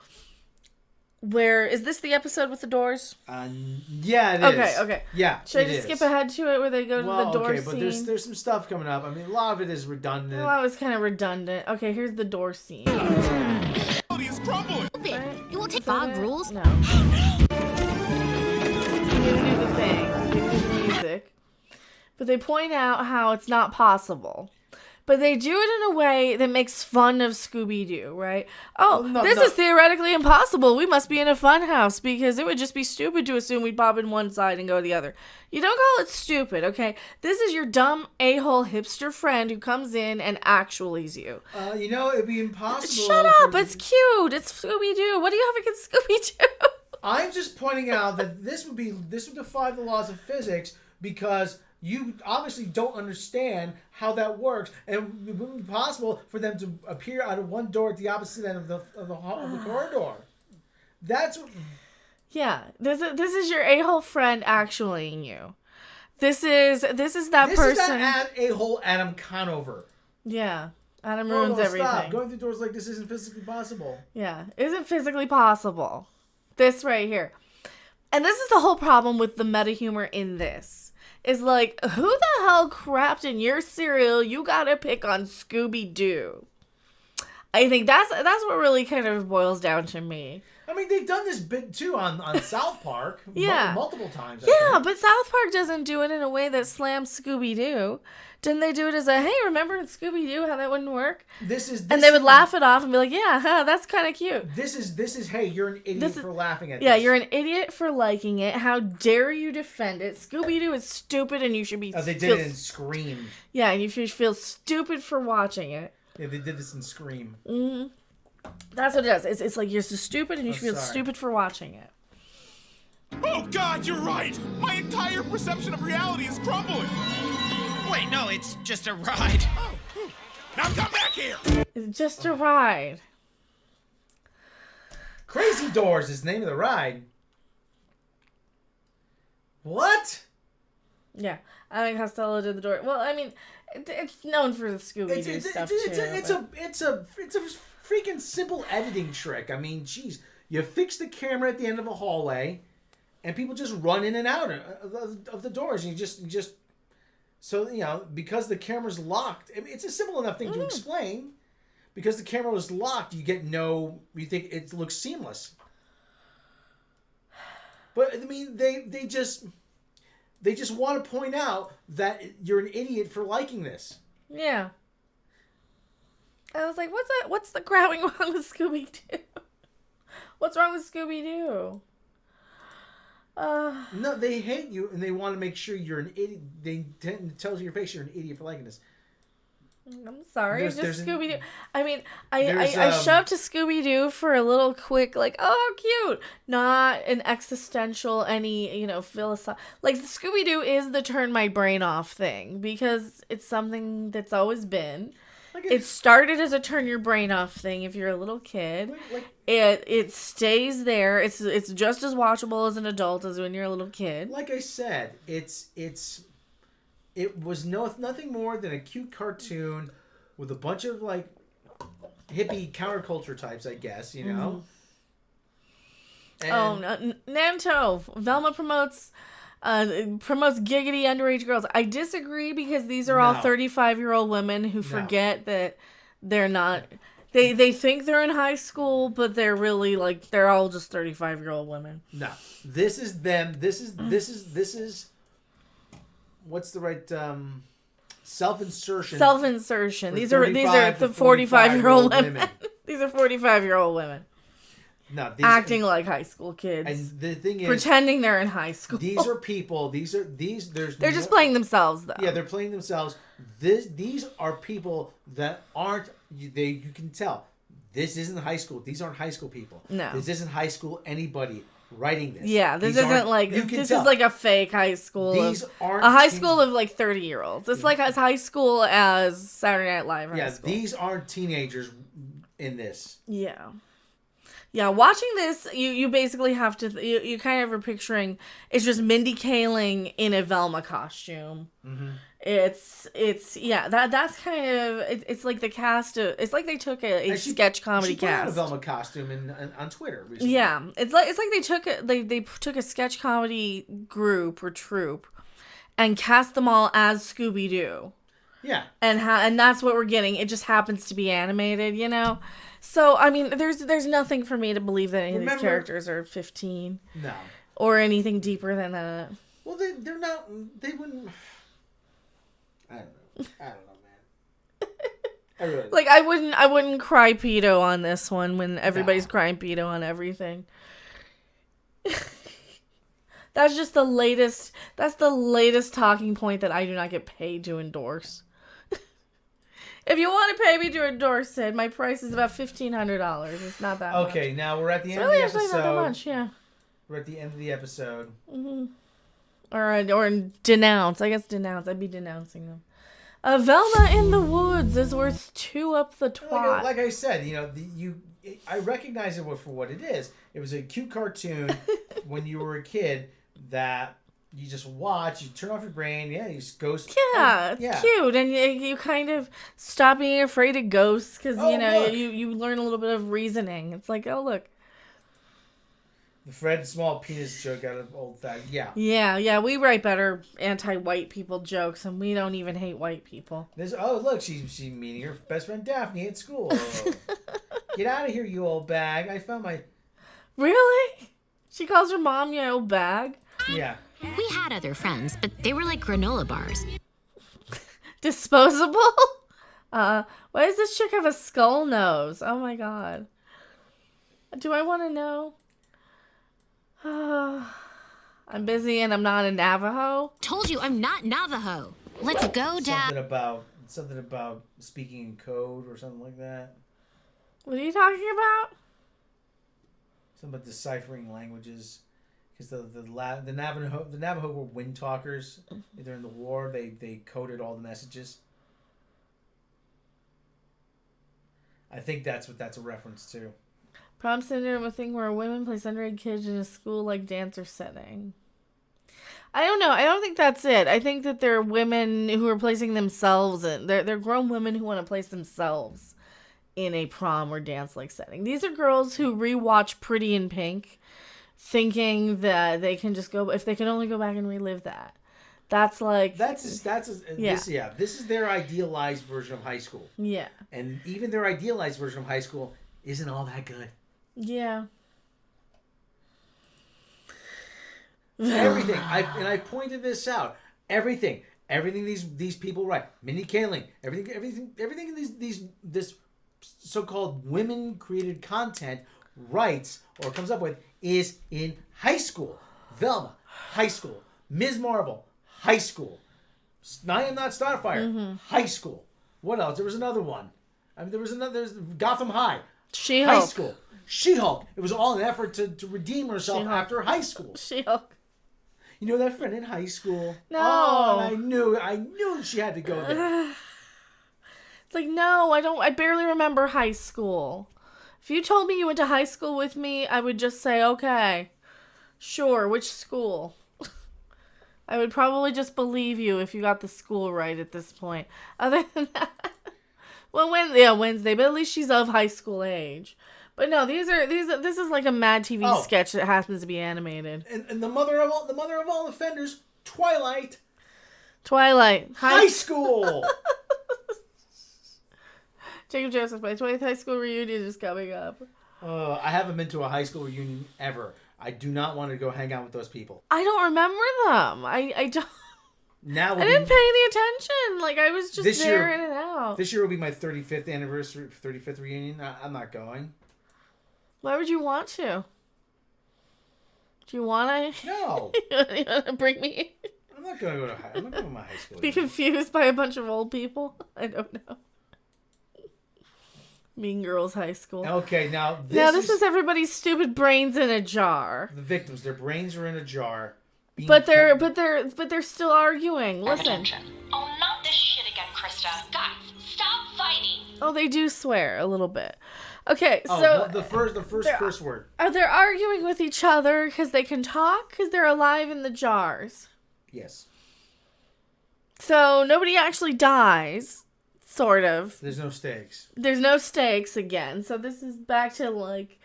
Where, is this the episode with the doors? Yeah, it is. Okay. Yeah, Should I just skip ahead to it where they go to the door scene? But there's some stuff coming up. I mean, a lot of it is redundant. A lot of it's kind of redundant. Okay, here's the door scene. It's crumbling. You won't take fog rules? No. You do the thing. You do the music. But they point out how it's not possible. But they do it in a way that makes fun of Scooby-Doo, right? This is theoretically impossible. We must be in a fun house because it would just be stupid to assume we'd pop in one side and go the other. You don't call it stupid, okay? This is your dumb a-hole hipster friend who comes in and actualies you. It'd be impossible. Shut up! It's cute. It's Scooby-Doo. What do you have against Scooby-Doo? I'm just pointing out that this would defy the laws of physics because you obviously don't understand how that works, and it wouldn't be possible for them to appear out of one door at the opposite end of the corridor. That's what... Yeah, this is your a-hole friend actuallying you. This is that person. This is that a-hole Adam Conover. Yeah, Adam ruins everything. Stop. Going through doors like this isn't physically possible. Yeah, isn't physically possible. This right here, and this is the whole problem with the meta humor in this. Is like, who the hell crapped in your cereal? You gotta pick on Scooby-Doo. I think that's what really kind of boils down to me. I mean, they've done this bit too on South Park. Yeah. Multiple times. Yeah, but South Park doesn't do it in a way that slams Scooby-Doo. Didn't they do it as a, hey, remember in Scooby-Doo how that wouldn't work? And they would laugh it off and be like, yeah, that's kind of cute. This is, hey, you're an idiot for laughing at this. Yeah, you're an idiot for liking it. How dare you defend it? Scooby-Doo is stupid and you should be... they did it in Scream. Yeah, and you should feel stupid for watching it. Yeah, they did this in Scream. Mm-hmm. That's what it does. It's like you're so stupid and you should feel stupid for watching it. Oh, God, you're right! My entire perception of reality is crumbling! Wait, no, it's just a ride. Oh, now come back here! It's just a ride. Crazy Doors is the name of the ride. What? Yeah, I think Costello did the door. Well, I mean, it's known for the Scooby-Doo stuff too. It's a freaking simple editing trick. I mean, geez, you fix the camera at the end of a hallway, and people just run in and out of the doors, and you just. So, because the camera's locked, I mean, it's a simple enough thing to explain. Because the camera was locked, you think it looks seamless. But, I mean, they just want to point out that you're an idiot for liking this. Yeah. I was like, what's the growling wrong with Scooby-Doo? What's wrong with Scooby-Doo? No, they hate you and they want to make sure you're an idiot. They tell you in your face you're an idiot for liking this. I'm sorry, it's just Scooby-Doo. I mean, I show up to Scooby-Doo for a little quick, like, oh, how cute. Not an existential, philosophical. Like, Scooby-Doo is the turn my brain off thing because it's something that's always been. It started as a turn your brain off thing if you're a little kid. It stays there. It's just as watchable as an adult as when you're a little kid. Like I said, it was nothing more than a cute cartoon with a bunch of like hippie counterculture types, I guess, you know. And... Nanto. Velma promotes giggity underage girls. I disagree because these are all 35-year-old women who forget that they're not. They think they're in high school, but they're really like they're all just 35-year-old women. No, this is them. This is what's the right self-insertion? Self-insertion. These are the 45-year-old women. These are 45-year-old women. No, acting like high school kids. And the thing is, pretending they're in high school. These are people. They're just playing themselves, though. Yeah, they're playing themselves. These are people that aren't. You can tell this isn't high school. These aren't high school people. No, this isn't high school. Anybody writing this. Yeah, this isn't like this is like a fake high school. These aren't a high school of like 30-year-olds. It's like as high school as Saturday Night Live. High school. These aren't teenagers in this. Yeah. Yeah, watching this, you basically have to, you kind of are picturing, it's just Mindy Kaling in a Velma costume. Mm-hmm. It's that's kind of, it's like the cast, it's like they took a sketch comedy cast. She put on a Velma costume on Twitter recently. Yeah, it's like they took a sketch comedy group or troupe and cast them all as Scooby-Doo. Yeah. And that's what we're getting. It just happens to be animated, you know? So, I mean, there's nothing for me to believe that any of these characters are 15. No. Or anything deeper than that. Well, they're not, they wouldn't, I don't know, man. Like, I wouldn't cry pedo on this one when everybody's crying pedo on everything. That's just the latest talking point that I do not get paid to endorse. If you want to pay me to endorse it, my price is about $1,500. It's not that much. Okay, now we're at the end really of the episode. Not that much, yeah. We're at the end of the episode. Mm-hmm. Or denounce. I guess denounce. I'd be denouncing them. Velma in the Woods is worth 2 up the twat. Like I said, you know, I recognize it for what it is. It was a cute cartoon when you were a kid that you just watch, you turn off your brain, you just ghost. Yeah, it's cute, and you kind of stop being afraid of ghosts because you learn a little bit of reasoning. It's like, oh look, the Fred small penis joke out of Old Fact. Yeah. We write better anti-white people jokes, and we don't even hate white people. Look, she's meeting her best friend Daphne at school. Get out of here, you old bag! I found my. Really? She calls her mom you old bag. Yeah. We had other friends, but they were like granola bars. Disposable? Why does this chick have a skull nose? Oh my god. Do I want to know? I'm busy and I'm not a Navajo. Told you I'm not Navajo. Let's go, Dad. Something about speaking in code or something like that. What are you talking about? Something about deciphering languages. Because the Navajo were wind talkers. During the war, they coded all the messages. I think that's what that's a reference to. Prom syndrome, a thing where women place underage kids in a school-like dancer setting. I don't know. I don't think that's it. I think that they're women who are placing themselves in. They're grown women who want to place themselves in a prom or dance-like setting. These are girls who rewatch Pretty in Pink, thinking that they can just go, if they can only go back and relive that. This is their idealized version of high school. Yeah. And even their idealized version of high school isn't all that good. Yeah. Everything. I pointed this out. Everything these people write. Mindy Kaling. Everything in this so-called women created content writes or comes up with is in high school. Velma, high school. Ms. Marvel, high school. I Am Not Starfire, high school. What else? There was another one. There's Gotham High. She-Hulk. High school. She-Hulk. It was all an effort to redeem herself after high school. She-Hulk. You know that friend in high school? No. Oh, and I knew she had to go there. It's like, no, I barely remember high school. If you told me you went to high school with me, I would just say, okay, sure, which school? I would probably just believe you if you got the school right at this point. Other than that, well, Wednesday, but at least she's of high school age. But no, this is like a Mad TV sketch that happens to be animated. And the mother of all offenders, Twilight. High school. Jacob Joseph, my 20th high school reunion is coming up. I haven't been to a high school reunion ever. I do not want to go hang out with those people. I don't remember them. I don't. Now I didn't pay any attention. Like, I was just there in and out. This year will be my 35th anniversary, 35th reunion. I'm not going. Why would you want to? Do you want to? No. You want to bring me? I'm not going to go to I'm not going to my high school. Be confused by a bunch of old people? I don't know. Mean Girls High School. Okay, now this is everybody's stupid brains in a jar. The victims, their brains are in a jar. But they're still arguing. Listen. Oh, not this shit again, Krista. Guys, stop fighting. Oh, they do swear a little bit. Okay, so the first curse word. They're arguing with each other because they can talk because they're alive in the jars. Yes. So nobody actually dies. Sort of. There's no stakes. There's no stakes again. So this is back to like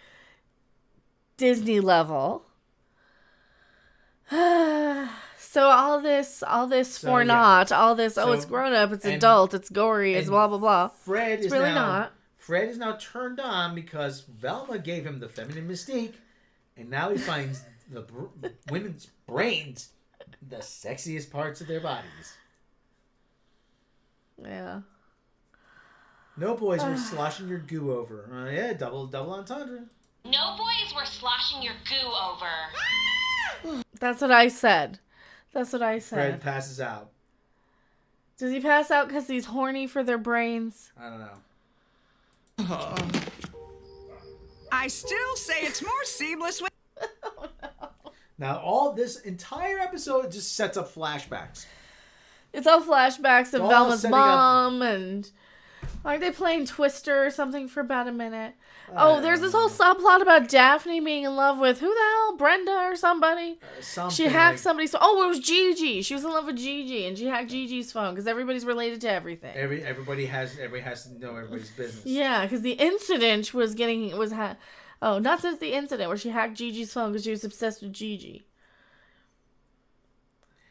Disney level. So all this for naught. All this, it's grown up, it's adult, it's gory, it's blah blah blah. Fred it's really not. Fred is now turned on because Velma gave him the feminine mystique, and now he finds the women's brains the sexiest parts of their bodies. Yeah. No boys were sloshing your goo over. Yeah, double entendre. No boys were sloshing your goo over. That's what I said. Fred passes out. Does he pass out because he's horny for their brains? I don't know. I still say it's more seamless with... Oh, no. Now, all this entire episode just sets up flashbacks. It's all flashbacks of Velma's mom and... Aren't they playing Twister or something for about a minute? There's this whole subplot about Daphne being in love with who the hell? Brenda or somebody? She hacked somebody's phone. Oh, it was Gigi. She was in love with Gigi, and she hacked Gigi's phone because everybody's related to everything. Everybody has to know everybody's business. Yeah, because the incident not since the incident where she hacked Gigi's phone because she was obsessed with Gigi.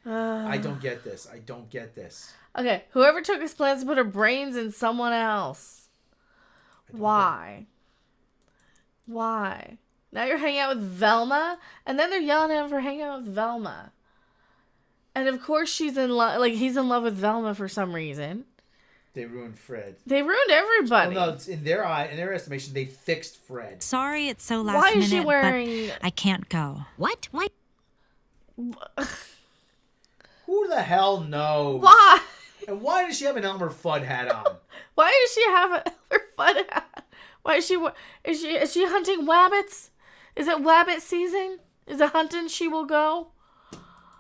I don't get this. Okay, whoever took his plans to put her brains in someone else. Why? Now you're hanging out with Velma, and then they're yelling at him for hanging out with Velma. And of course he's in love with Velma for some reason. They ruined Fred. They ruined everybody. Well, no, in their estimation, they fixed Fred. Sorry it's so last minute. minute, Why is she wearing... I can't go. What? Why? Who the hell knows? Why? And why does she have an Elmer Fudd hat on? Why does she have an Elmer Fudd hat? Why is she hunting wabbits? Is it wabbit season? Is it hunting she will go?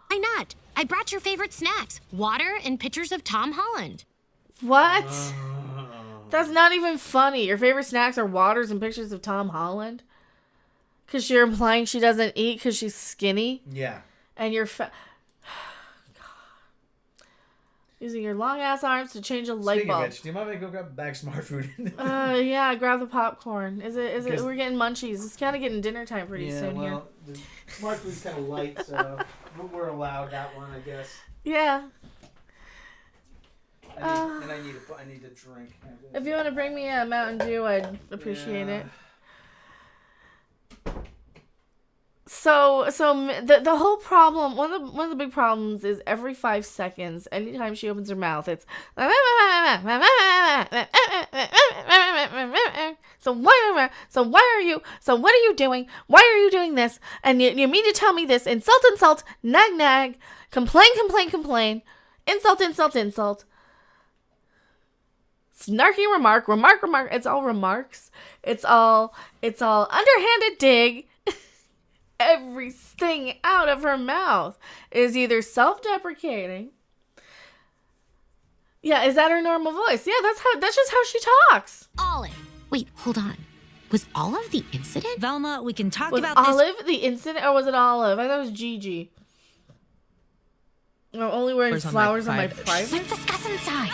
Why not? I brought your favorite snacks. Water and pictures of Tom Holland. What? That's not even funny. Your favorite snacks are waters and pictures of Tom Holland? Because you're implying she doesn't eat because she's skinny? Yeah. And you're using your long ass arms to change a light bulb. Speaking of which, do you mind if I go grab a bag of Smart Food? Yeah, grab the popcorn. Is it? We're getting munchies. It's kind of getting dinner time pretty soon here. The Smart Food's kind of light, so we're allowed that one, I guess. Yeah. I need a drink. If you want to bring me a Mountain Dew, I'd appreciate it. So the whole problem, one of the big problems is every 5 seconds, anytime she opens her mouth, it's so why are you doing? Why are you doing this? And you mean to tell me this? Insult, nag, complain, insult, snarky remark. It's all remarks. It's all underhanded dig. Everything out of her mouth is either self-deprecating. Yeah, is that her normal voice? Yeah, that's just how she talks. Ollie. Wait, hold on. Was Olive the incident? Velma, we can talk Was about this. Olive the incident, or was it Olive? I thought it was Gigi. I'm only wearing flowers on my private. Let's discuss inside.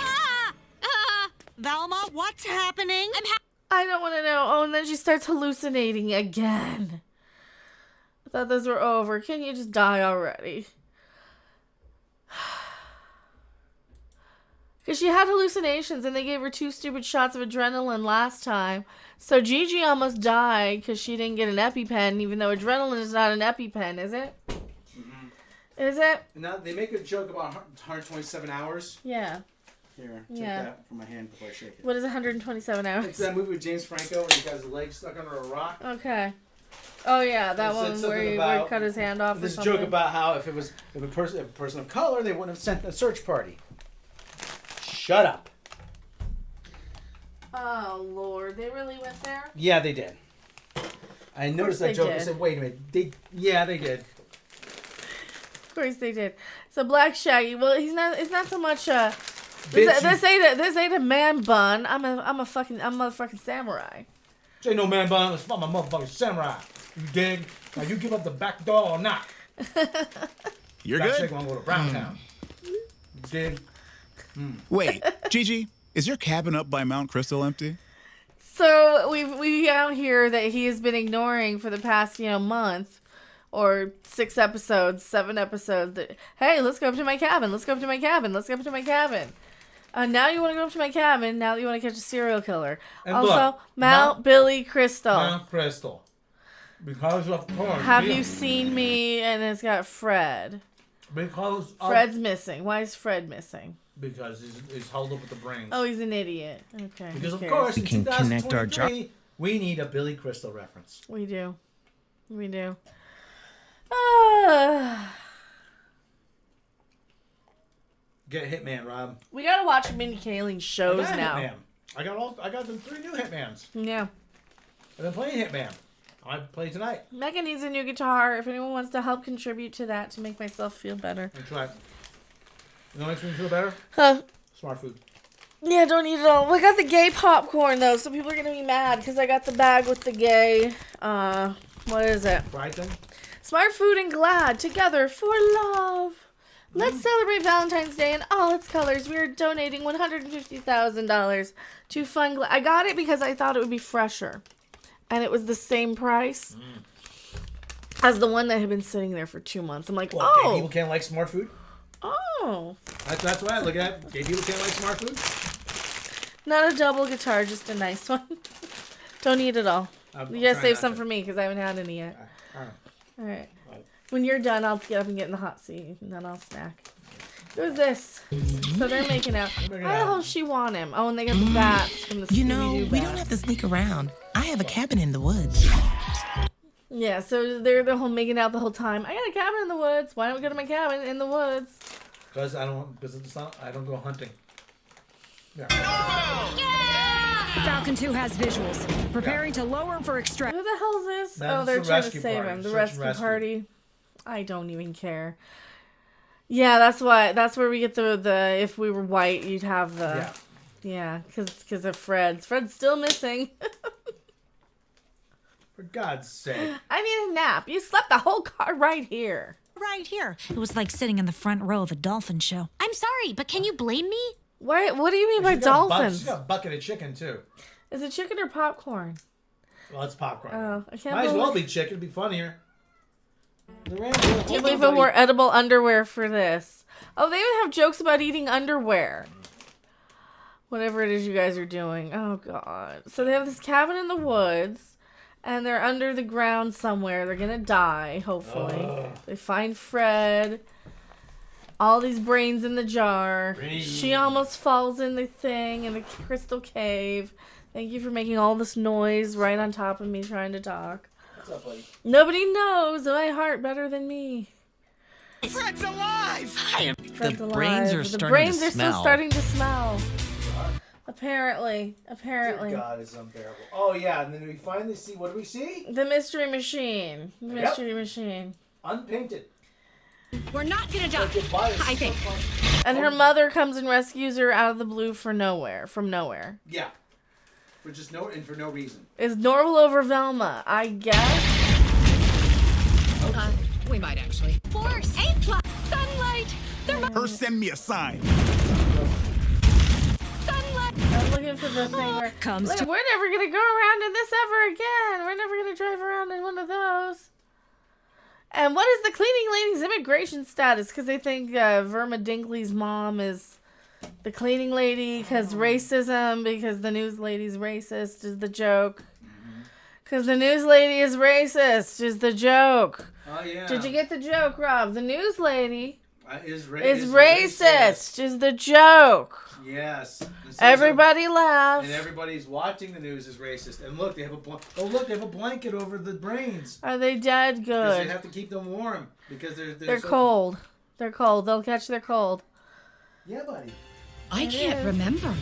Velma, what's happening? I don't want to know. Oh, and then she starts hallucinating again. I thought those were over. Can you just die already? Because she had hallucinations and they gave her 2 stupid shots of adrenaline last time. So Gigi almost died because she didn't get an EpiPen, even though adrenaline is not an EpiPen, is it? Mm-hmm. Is it? Now, they make a joke about 127 hours. Yeah. Here, take that from my hand before I shake it. What is 127 hours? It's that movie with James Franco where he got his leg stuck under a rock. Okay. Oh yeah, that one where he cut his hand off. This or something. joke about how if a person of color, they wouldn't have sent a search party. Shut up. Oh Lord, they really went there? Yeah, they did. I noticed that joke. I said, "Wait a minute." They did. Of course they did. So Black Shaggy. Well, he's not. It's not so much. This ain't a man bun. I'm a fucking samurai. This ain't no man bun. I'm a motherfucking samurai. You dig? Now you give up the back door or not? You're Black good. Shaggy wanna go to Brown Town. You dig? Wait, Gigi, is your cabin up by Mount Crystal empty? So we out here that he has been ignoring for the past month. Or 6 episodes, 7 episodes. Hey, let's go up to my cabin. Let's go up to my cabin. Let's go up to my cabin. Now you want to go up to my cabin. Now that you want to catch a serial killer. And also, look, Mount Billy Crystal. Mount Crystal. Because of course. Have you seen me? And it's got Fred. Because Fred's missing. Why is Fred missing? Because he's held up with the brains. Oh, he's an idiot. Okay. Because of course, We in can connect our 2023, we need a Billy Crystal reference. We do. We do. Get Hitman, Rob. We gotta watch Mindy Kaling's shows now. Hitman. I got the 3 new Hitmans. Yeah. I've been playing Hitman. I play tonight. Megan needs a new guitar. If anyone wants to help contribute to that to make myself feel better. That's right. You know what makes me feel better? Huh? Smart food. Yeah, don't eat it all. I got the gay popcorn though, so people are gonna be mad because I got the bag with the gay. What is it? Fried thing? Smart Food and Glad, together for love. Let's celebrate Valentine's Day in all its colors. We are donating $150,000 to Fun Glad. I got it because I thought it would be fresher. And it was the same price as the one that had been sitting there for 2 months. I'm like, Gay people can't like smart food? Oh. That's what I look at. Gay people can't like smart food? Not a double guitar, just a nice one. Don't eat it all. You gotta save some for me because I haven't had any yet. All right. When you're done, I'll get up and get in the hot seat, and then I'll snack. Who's this? So they're making out. How the hell does she want him? Oh, and they got the bats from the Scooby-Doo we bats. don't have to sneak around. I have a cabin in the woods. Yeah, so they're the whole making out the whole time. I got a cabin in the woods. Why don't we go to my cabin in the woods? Because I don't go hunting. Yeah. Falcon 2 has visuals. Preparing to lower for extract. Who the hell is this? That's They're the trying to rescue save party. him. The Search and rescue rescue. party. I don't even care. Yeah, that's where we get the if we were white, you'd have the because of Fred's. Fred's still missing. For God's sake. I need a nap. You slept the whole car right here. Right here. It was like sitting in the front row of a dolphin show. I'm sorry, but can you blame me? What do you mean by dolphins? She's got a bucket of chicken, too. Is it chicken or popcorn? Well, it's popcorn. Oh, I can't Might as believe- well be chicken. It'd be funnier. I can't believe I wore edible underwear for this. Oh, they even have jokes about eating underwear. Whatever it is you guys are doing. Oh, God. So they have this cabin in the woods, and they're under the ground somewhere. They're going to die, hopefully. They find Fred. All these brains in the jar. She almost falls in the thing in the crystal cave. Thank you for making all this noise right on top of me trying to talk. What's up, buddy? Nobody knows my heart better than me. Fred's alive! Fred's The alive. brains are The starting brains to are smell. still starting to smell. Apparently. Good God, it's unbearable. Oh, yeah, and then we finally see, what do we see? The mystery machine. The Yep. mystery machine. Unpainted. We're not gonna die. I think. And her mother comes and rescues her out of the blue from nowhere. Yeah. For no reason. Is Norval over Velma? I guess. We might actually. Force. A+. Sunlight. Her send me a sign. Sunlight. I'm looking for the thing where we're never gonna go around in this ever again. We're never gonna drive around in one of those. And what is the cleaning lady's immigration status? Because they think Verma Dinkley's mom is the cleaning lady. Because racism. Because the news lady's racist is the joke. Because the news lady is racist is the joke. Oh yeah. Did you get the joke, Rob? The news lady is racist is the joke. Yes. Everybody laughs. And everybody's watching the news is racist. And look, they have a blanket over the brains. Are they dead? Good. They have to keep them warm because they're cold. They're cold. They'll catch their cold. Yeah, buddy. I can't remember.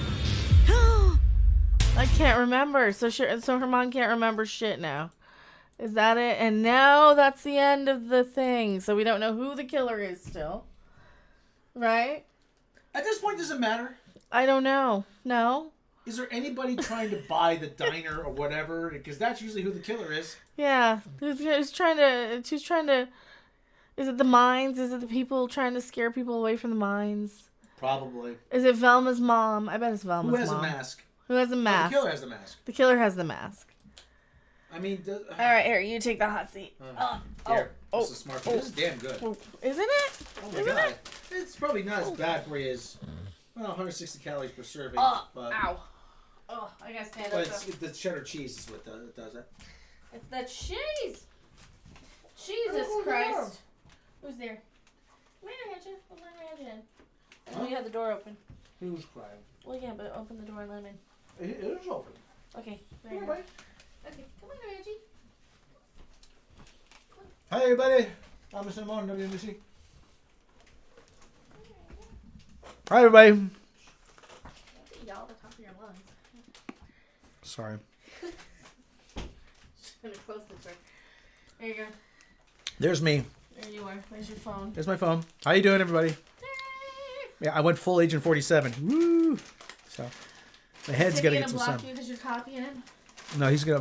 I can't remember. So her mom can't remember shit now. Is that it? And now that's the end of the thing. So we don't know who the killer is still. Right? At this point, does it matter? I don't know. No? Is there anybody trying to buy the diner or whatever? Because that's usually who the killer is. Yeah. Who's trying to... Is it the mines? Is it the people trying to scare people away from the mines? Probably. Is it Velma's mom? I bet it's Velma's mom. Who has a mask? Who has a mask? The killer has the mask. The killer has the mask. I mean... All right, here, you take the hot seat. This is smart. This is damn good. Isn't it? Oh my God. It's probably not as bad for you as 160 calories per serving. But, ow. Oh, I gotta stand but up. the cheddar cheese is what does it. It's the cheese. Jesus Christ. Who's there? Come here, Hedgen. Let me in. Oh, you have the door open. Who's crying? Well, yeah, but open the door and let him in. It is open. Okay, there you go. Okay, come on, Reggie. Hi, everybody. I'm Mr. Moore, WNBC. Hi, everybody. Y'all the top of your lungs. Sorry. Just gonna close the door. There you go. There's me. There you are. There's your phone. There's my phone. How you doing, everybody? Yeah, I went full Agent 47. Woo! So my head's gonna get some sun. Is he gonna block you because you're copying him?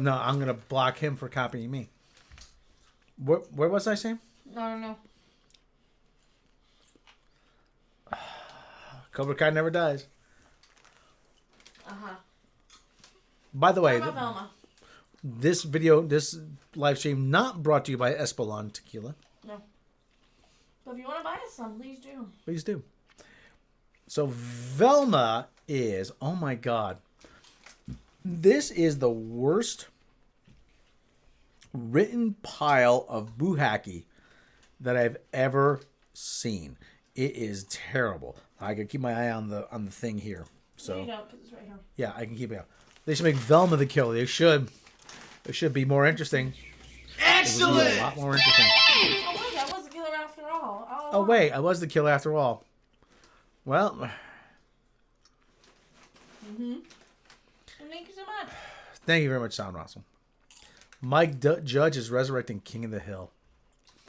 No, I'm gonna block him for copying me. Where was I saying? No. Cobra Kai never dies. Uh-huh. By the way, Velma? this live stream not brought to you by Espolon Tequila. No. But if you want to buy us some, please do. Please do. So Velma is, oh my God, this is the worst written pile of buhaki that I've ever seen. It is terrible. I can keep my eye on the thing here. So there you go, 'cause it's right here. Yeah, I can keep it out. They should make Velma the killer. They should. It should be more interesting. Excellent. It would be a lot more interesting. Oh wait, I was the killer after all. Oh wait, I was the killer after all. Well. Thank you so much. Thank you very much, Sound Russell. Mike Judge is resurrecting King of the Hill.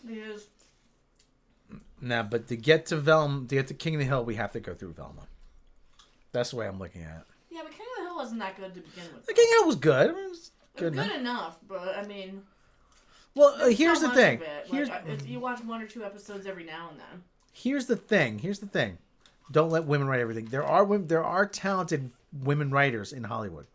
He is. Now, but to get to King of the Hill, we have to go through Velma. That's the way I'm looking at it. Yeah, but King of the Hill wasn't that good to begin with. The King of the Hill was good. It was good enough, but I mean. Well, here's the thing. You watch 1 or 2 episodes every now and then. Here's the thing. Don't let women write everything. There are talented women writers in Hollywood,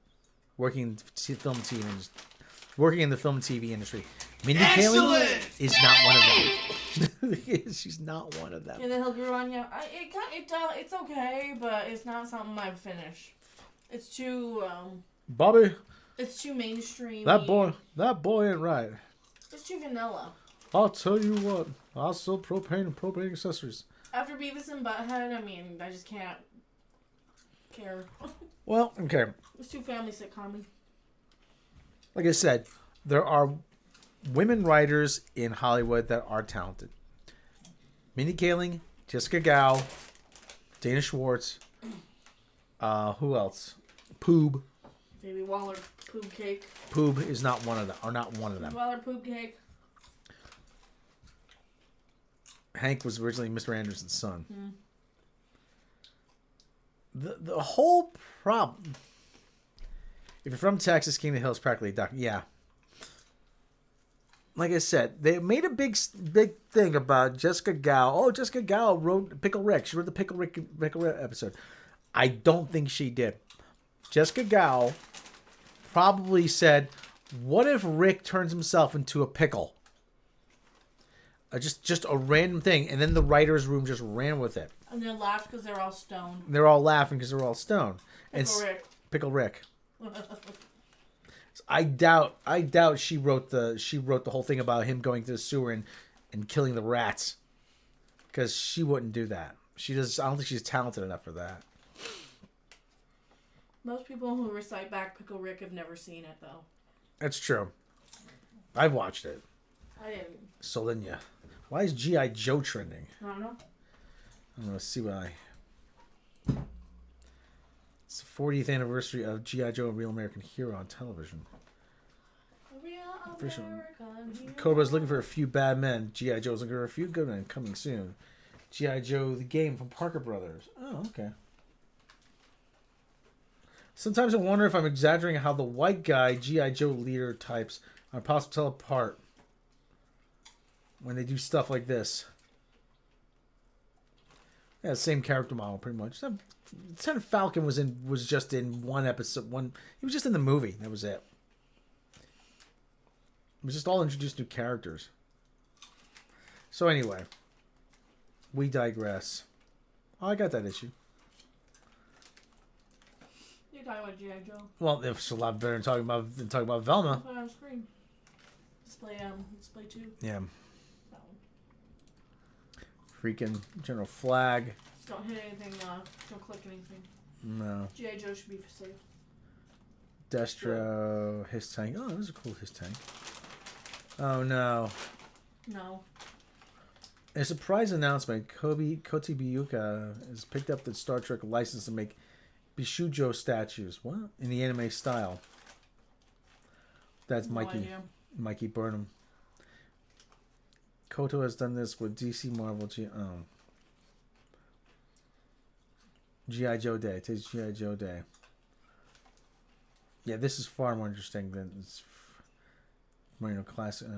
working in the film and TV industry. Mindy Kaling is not one of them. She's not one of them. King of the Hill grew on you. It's okay, but it's not something I'd finish. It's too Bobby. It's too mainstream. That boy ain't right. It's too vanilla. I'll tell you what. I'll sell propane and propane accessories. After Beavis and Butthead, I mean, I just can't care. Well, okay. It's too family sitcom-y. Like I said, there are women writers in Hollywood that are talented. Mindy Kaling, Jessica Gao, Dana Schwartz. Who else? Poob. Maybe Waller Poob Cake. Poob is not one of them. Or not one of them. Waller Poob Cake. Hank was originally Mr. Anderson's son. The whole problem If you're from Texas, King of the Hill is practically a duck. Yeah. Like I said, they made a big thing about Jessica Gao. Oh, Jessica Gao wrote Pickle Rick. She wrote the Pickle Rick episode. I don't think she did. Jessica Gao probably said, what if Rick turns himself into a pickle? Just a random thing. And then the writer's room just ran with it. And they laughed because they're all stoned. They're all laughing because they're all stoned. Pickle Rick. I doubt she wrote the whole thing about him going to the sewer and killing the rats. Because she wouldn't do that. I don't think she's talented enough for that. Most people who recite back Pickle Rick have never seen it, though. That's true. I've watched it. I didn't. Solinia. Why is G.I. Joe trending? I don't know. I'm going to see why. It's the 40th anniversary of G.I. Joe, a Real American Hero on television. Cobra's looking for a few bad men. G.I. Joe's looking for a few good men. Coming soon. G.I. Joe, the game from Parker Brothers. Oh, okay. Sometimes I wonder if I'm exaggerating how the white guy G.I. Joe leader types are possible to tell apart when they do stuff like this. Yeah, same character model pretty much. Lieutenant Falcon was just in one episode. He was just in the movie. That was it. It was just all introduced new characters. So anyway, we digress. Oh, I got that issue. You're talking about G.I. Joe. Well, it's a lot better than talking about Velma. Put it on screen. Display 2. Yeah. Freaking General Flag. Just don't hit anything. Don't click anything. No. G.I. Joe should be safe. Destro, his tank. Oh, this is a cool his tank. Oh no. No. A surprise announcement. Koti Biyuka has picked up the Star Trek license to make Bishujo statues. What? In the anime style. That's Mikey Burnham. Koto has done this with DC Marvel G.I. Joe Day. Today's G.I. Joe Day. Yeah, this is far more interesting than Marino Classic.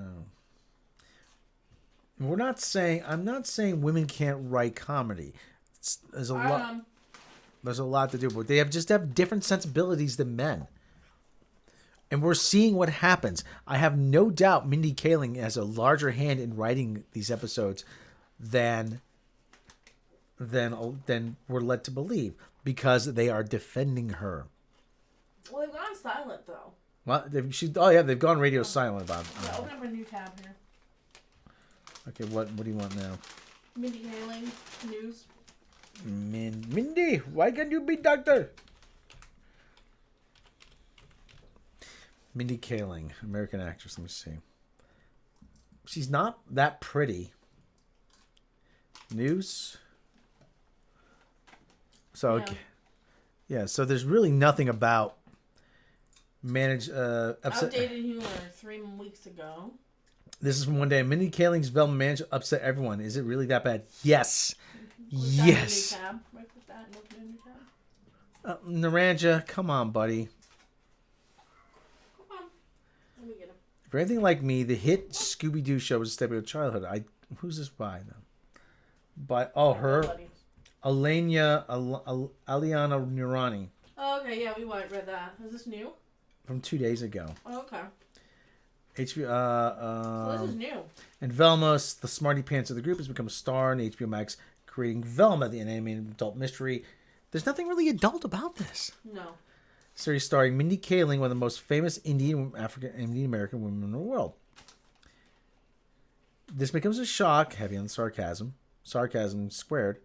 I'm not saying women can't write comedy. There's a lot to do, but they just have different sensibilities than men. And we're seeing what happens. I have no doubt Mindy Kaling has a larger hand in writing these episodes than we're led to believe, because they are defending her. Well, they've gone silent though. Well, they've gone radio silent about it. Yeah, open up a new tab here. Okay, what do you want now? Mindy Kaling news. Mindy, why can't you be doctor? Mindy Kaling, American actress. Let me see. She's not that pretty. News. So, okay. Yeah, so there's really nothing about Outdated humor 3 weeks ago. This is from one day. Mindy Kaling's Velma managed to upset everyone. Is it really that bad? Yes. Yes. Naranja, come on, buddy. For anything like me, the hit Scooby-Doo show was a step of childhood. Who's this by then? Her. Aliana Nurani. Oh, okay, yeah, we read that. Is this new? From 2 days ago. Oh, okay. HBO. So this is new. And Velma, the smarty pants of the group, has become a star in HBO Max, creating Velma, the animated adult mystery. There's nothing really adult about this. No. Series starring Mindy Kaling, one of the most famous Indian American women in the world. This becomes a shock, heavy on sarcasm. Sarcasm squared.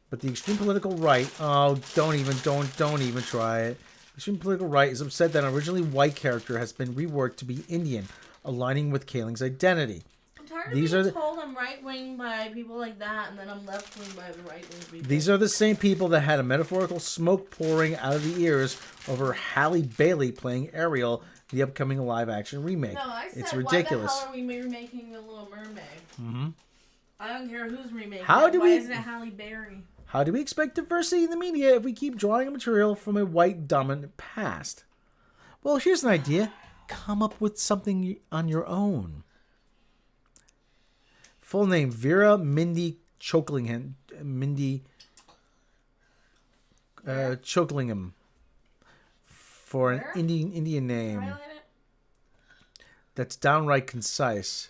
But the extreme political right, don't even try it. The extreme political right is upset that an originally white character has been reworked to be Indian, aligning with Kaling's identity. I'm tired of being told I'm right-wing by people like that, and then I'm left-wing by the right-wing people. These are the same people that had a metaphorical smoke pouring out of the ears over Halle Bailey playing Ariel, the upcoming live-action remake. No, I said, it's ridiculous. Why the hell are we remaking The Little Mermaid? Mm-hmm. I don't care who's remaking Why isn't it Halle Berry? How do we expect diversity in the media if we keep drawing material from a white dominant past? Well, here's an idea. Come up with something on your own. Full name, Vera Mindy Chokelingham. Chokelingham. For an Indian name. That's downright concise.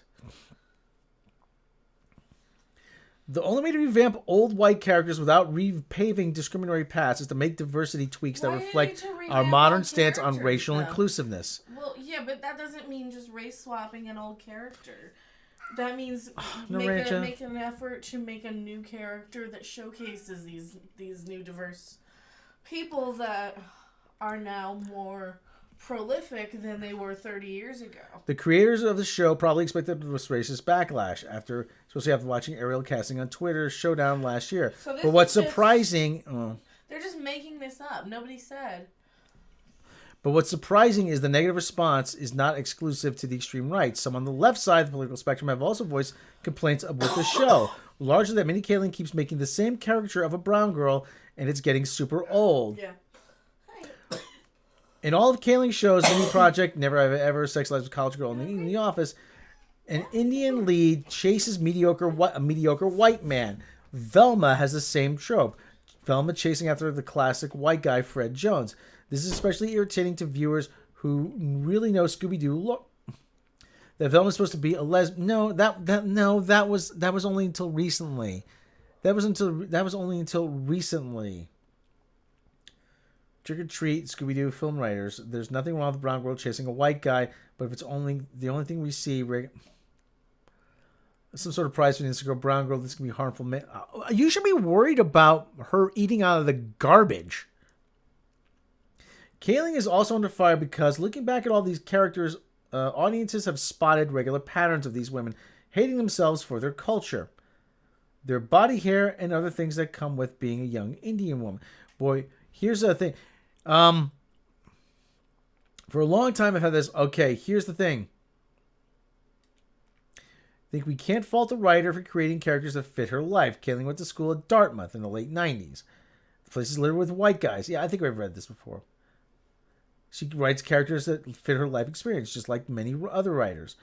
The only way to revamp old white characters without repaving discriminatory paths is to make diversity tweaks that reflect our modern stance on racial inclusiveness. Well, yeah, but that doesn't mean just race swapping an old character. That means make an effort to make a new character that showcases these new diverse people that are now more prolific than they were 30 years ago. The creators of the show probably expected this racist backlash especially after watching Ariel casting on Twitter's showdown last year. So but what's surprising... they're just making this up. Nobody said. But what's surprising is the negative response is not exclusive to the extreme right. Some on the left side of the political spectrum have also voiced complaints with the show. Largely that Mindy Kaling keeps making the same caricature of a brown girl and it's getting super old. Yeah. In all of Kaling's shows, Mini Project, Never Have I Ever, Sex Lives of a College Girl in the Office, an Indian lead chases a mediocre white man. Velma has the same trope. Velma chasing after the classic white guy Fred Jones. This is especially irritating to viewers who really know Scooby-Doo. That Velma's supposed to be a lesbian. No, that was only until recently. That was only until recently. Trick or Treat, Scooby-Doo film writers. There's nothing wrong with the brown girl chasing a white guy, but if it's only the only thing we see, some sort of prize for the Instagram brown girl, this can be harmful. You should be worried about her eating out of the garbage. Kaling is also under fire because looking back at all these characters, audiences have spotted regular patterns of these women hating themselves for their culture, their body hair, and other things that come with being a young Indian woman. Boy, here's the thing. For a long time I've had this, okay, here's the thing. I think we can't fault the writer for creating characters that fit her life. Kaling went to school at Dartmouth in the late 90s. The place is littered with white guys. Yeah, I think I've read this before. She writes characters that fit her life experience, just like many other writers.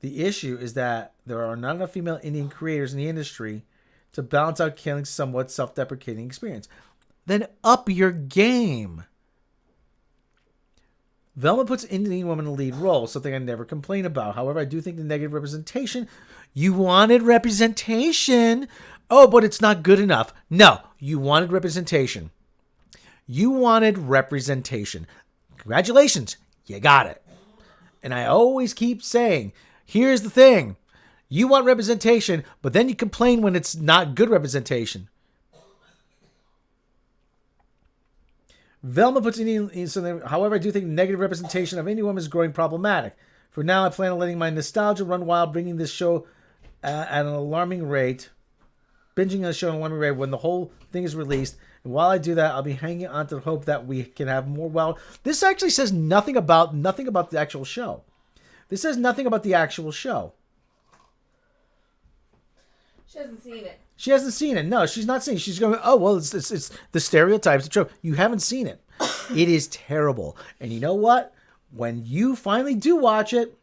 The issue is that there are not enough female Indian creators in the industry to balance out Kaling's somewhat self-deprecating experience. Then up your game. Velma puts Indian woman in the lead role, something I never complain about. However, I do think the negative representation... You wanted representation. Oh, but it's not good enough. No, you wanted representation. You wanted representation. Congratulations, you got it. And I always keep saying, here's the thing. You want representation, but then you complain when it's not good representation. Velma puts Indian in something. However, I do think negative representation of Indian women is growing problematic. For now, I plan on letting my nostalgia run wild, bringing this show at an alarming rate, binging the show at an alarming rate when the whole thing is released. And while I do that, I'll be hanging on to the hope that we can have more. Well, this actually says nothing about the actual show. This says nothing about the actual show. She hasn't seen it. She hasn't seen it. No, she's not seen it. She's going, oh, well, it's the stereotypes, the trope. You haven't seen it. It is terrible. And you know what? When you finally do watch it,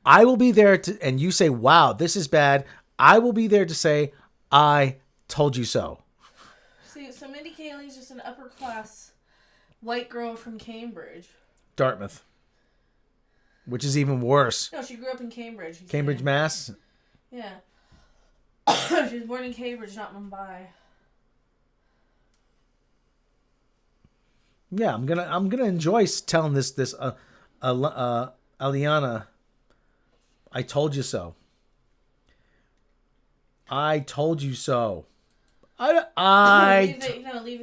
I will be there and you say, wow, this is bad. I will be there to say, I told you so. See, so Mindy Kaling's just an upper class white girl from Cambridge. Dartmouth. Which is even worse. No, she grew up in Cambridge. Cambridge, Mass. Yeah. She was born in Cambridge, not Mumbai. Yeah, I'm gonna enjoy telling this Aliana, I told you so. I told you so. Leave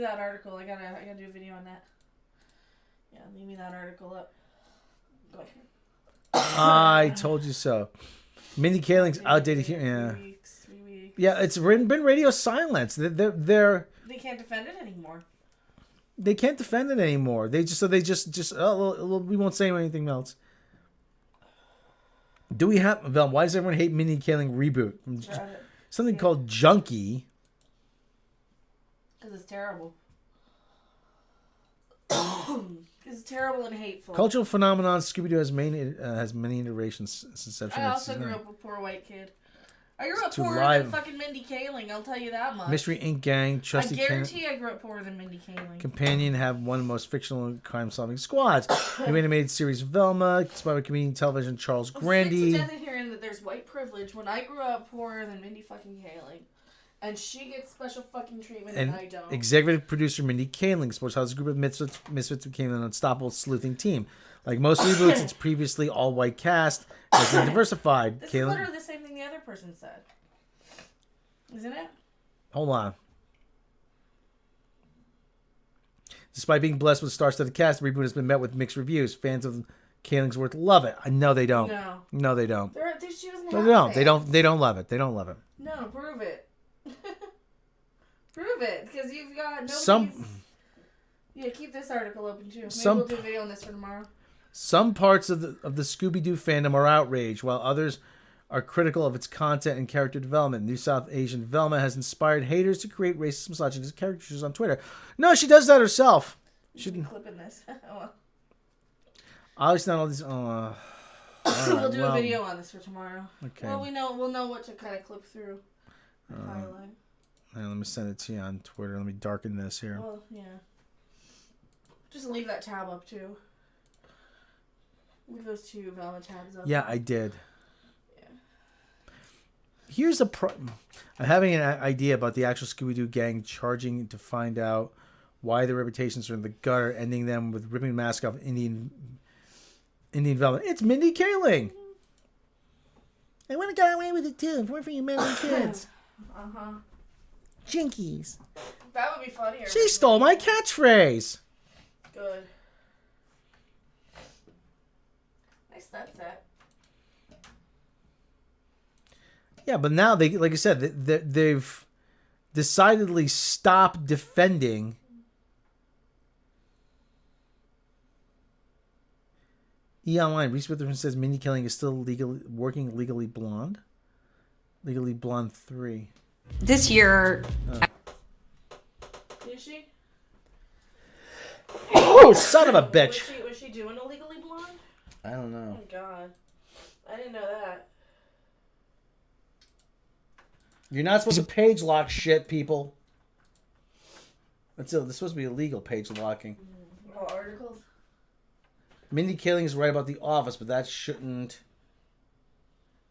that article. I gotta do a video on that. Yeah, leave me that article up. Go ahead. I told you so. Mindy Kaling's outdated here. Yeah. 3 weeks. Yeah, it's been radio silence. They can't defend it anymore. They can't defend it anymore. They just we won't say anything else. Do we have why does everyone hate Mindy Kaling reboot? Something called Junkie. Because it's terrible. Because it's terrible and hateful. Cultural phenomenon. Scooby-Doo has many iterations since inception. I also grew up a poor white kid. I grew up too poorer live. than fucking Mindy Kaling, I'll tell you that much. Mystery Inc. gang. Trusty I guarantee I grew up poorer than Mindy Kaling. Companion have one of the most fictional crime-solving squads. New animated series Velma, inspired by comedian television Charles Grandy. I'm sick to death of hearing that there's white privilege when I grew up poorer than Mindy fucking Kaling. And she gets special fucking treatment and I don't. Executive producer Mindy Kaling supports how this group of misfits became an unstoppable sleuthing team. Like most reboots, its previously all-white cast has been diversified. This is literally the same thing the other person said. Isn't it? Hold on. Despite being blessed with star-studded cast, the reboot has been met with mixed reviews. Fans of Kalingsworth love it. I know they don't. No, they don't. She doesn't No, have they don't. fans. They don't love it. They don't love it. No, prove it. Prove it, because you've got Yeah, keep this article open too. Maybe we'll do a video on this for tomorrow. Some parts of the Scooby-Doo fandom are outraged, while others are critical of its content and character development. New South Asian Velma has inspired haters to create racist, misogynist caricatures on Twitter. No, she does that herself. She can clip in this. Obviously, not all these. We'll do a video on this for tomorrow. Okay. Well, we'll know what to kind of clip through. Highlight. Let me send it to you on Twitter. Let me darken this here. Well, yeah. Just leave that tab up too. Leave those two Velma tabs up. Yeah, I did. Here's I'm having an idea about the actual Scooby-Doo gang charging to find out why their reputations are in the gutter, ending them with ripping the mask off Indian Velma. It's Mindy Kaling. I would have got away with it too if it weren't for you men and kids. Jinkies. That would be funnier. She stole my catchphrase. Good. Nice set. Yeah, but now they, like I said, they've decidedly stopped defending E-Online. Reese Witherspoon says Mindy Kaling is still working Legally Blonde. Legally Blonde 3. This year... Is she? Oh, son of a bitch. Was she doing a Legally Blonde? I don't know. Oh, God. I didn't know that. You're not supposed to page lock shit, people. That's it. This is supposed to be illegal, page locking. What articles? Mindy Kaling is right about The Office, but that shouldn't.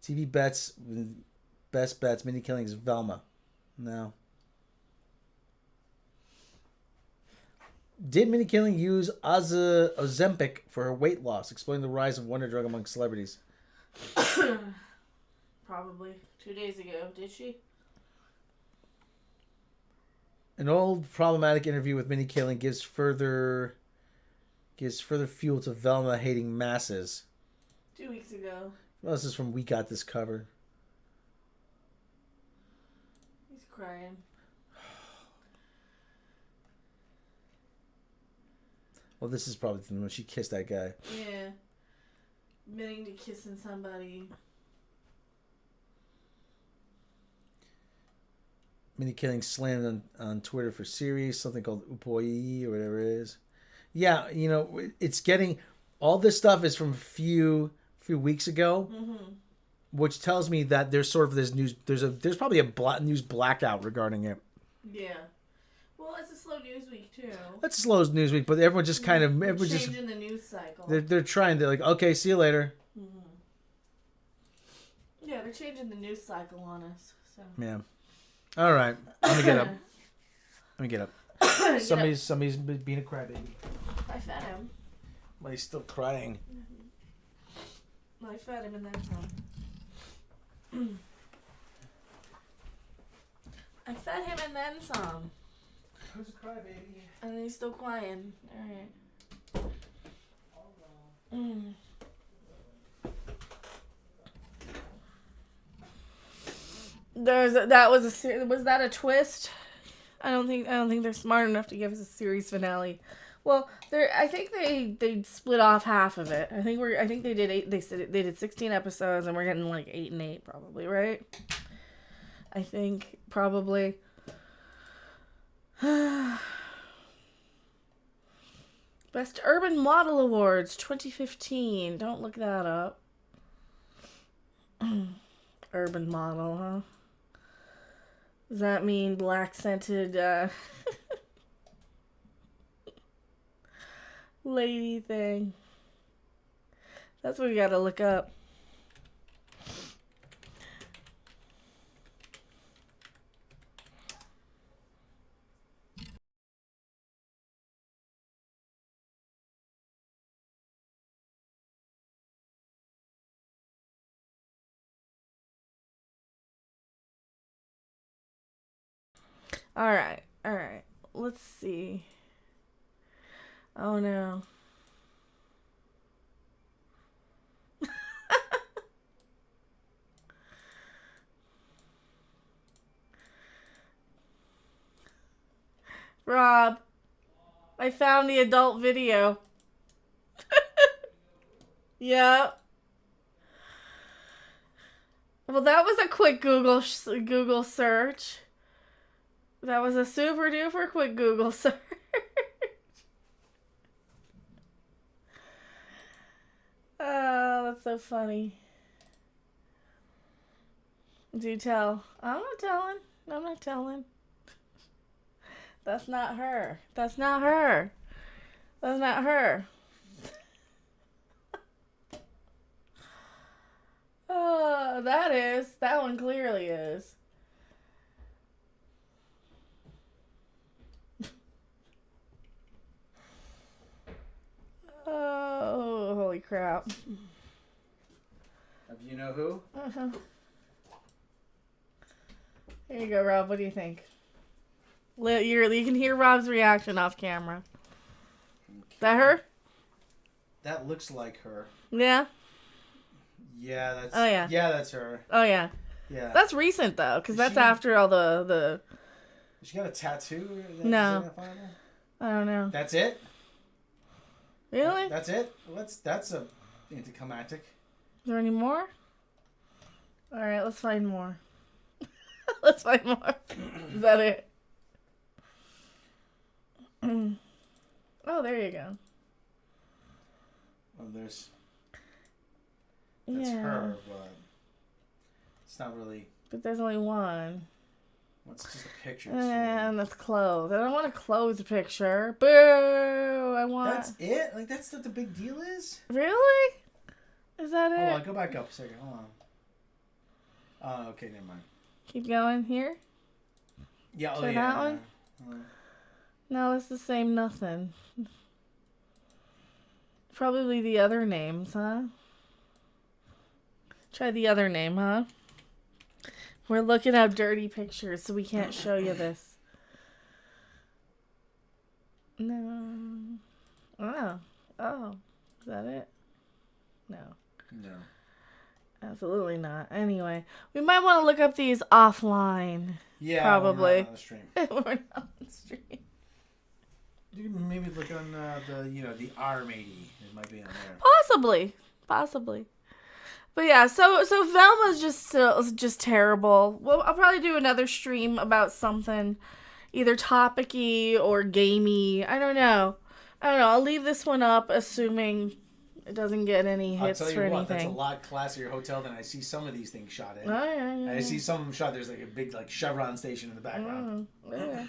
TV bets, best bets. Mindy Kaling is Velma. No. Did Mindy Kaling use Ozempic for her weight loss? Explain the rise of wonder drug among celebrities. Probably 2 days ago. Did she? An old problematic interview with Mindy Kaling gives further fuel to Velma hating masses. 2 weeks ago. Well, this is from We Got This Covered. He's crying. Well, this is probably when she kissed that guy. Yeah. Admitting to kissing somebody. Mindy Kaling slammed on Twitter for series, something called Upoi or whatever it is. Yeah, you know, it's getting... All this stuff is from a few weeks ago, which tells me that there's sort of this news... There's probably a news blackout regarding it. Yeah. Well, it's a slow news week, too. That's a slow news week, but everyone just kind of... Everyone's changing the news cycle. They're trying to, like, okay, see you later. Yeah, they're changing the news cycle on us. So. Yeah. All right. Let me get up. Somebody's being a crybaby. I fed him. But he's still crying. I fed him and then some. I fed him and then some. Who's a crybaby? And he's still crying. All right. Was that a twist? I don't think they're smart enough to give us a series finale. Well, I think they split off half of it. I think they did 8. They said they did 16 episodes, and we're getting like 8 and 8 probably, right? I think probably. Best Urban Model Awards 2015. Don't look that up. Urban model, huh? Does that mean black scented lady thing? That's what we gotta look up. All right. Let's see. Oh no. Rob, I found the adult video. Yeah. Well, that was a quick Google search. That was a super duper quick Google search. Oh, that's so funny. Do tell. I'm not telling. I'm not telling. That's not her. That's not her. That's not her. Oh, that is. That one clearly is. Oh, holy crap. Of you know who? Uh-huh. Here you go, Rob. What do you think? You can hear Rob's reaction off camera. Okay. That her? That looks like her. Yeah? Yeah, that's... Oh, yeah. Yeah, that's her. Oh, yeah. Yeah. That's recent, though, because that's after all the... She got a tattoo? No. I don't know. That's it? Really? That's it? Well, that's a anticlimactic. Is there any more? All right, let's find more. Let's find more. Is that it? Oh, there you go. Well, that's her, but it's not really. But there's only one. What's just a picture? And that's clothes. I don't want a clothes picture. Boo! I want. That's it? Like that's what the big deal is? Really? Is that it? Hold on, go back up a second. Hold on. Oh, okay, never mind. Keep going here. Yeah. Try that one. No, it's the same nothing. Probably the other names, huh? Try the other name, huh? We're looking up dirty pictures, so we can't show you this. No. Oh. Oh. Is that it? No. No. Absolutely not. Anyway, we might want to look up these offline. Yeah. Probably. We're not on the stream. We're not on the stream. You can maybe look on the ARM 80. It might be on there. Possibly. But yeah, so Velma's just terrible. Well, I'll probably do another stream about something either topic-y or gamey. I don't know. I'll leave this one up assuming it doesn't get any hits I'll tell for you what, anything. that's a lot classier hotel than I see some of these things shot in. Oh, yeah. I see some of them shot. There's like a big Chevron station in the background. Yeah.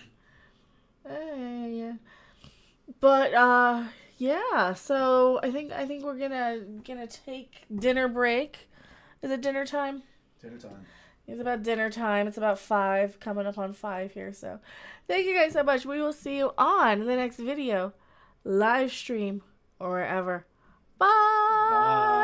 But yeah. So I think we're gonna take dinner break. Is it dinner time? Dinner time. It's about dinner time. It's about 5, coming up on 5 here. So thank you guys so much. We will see you on the next video, live stream, or wherever. Bye.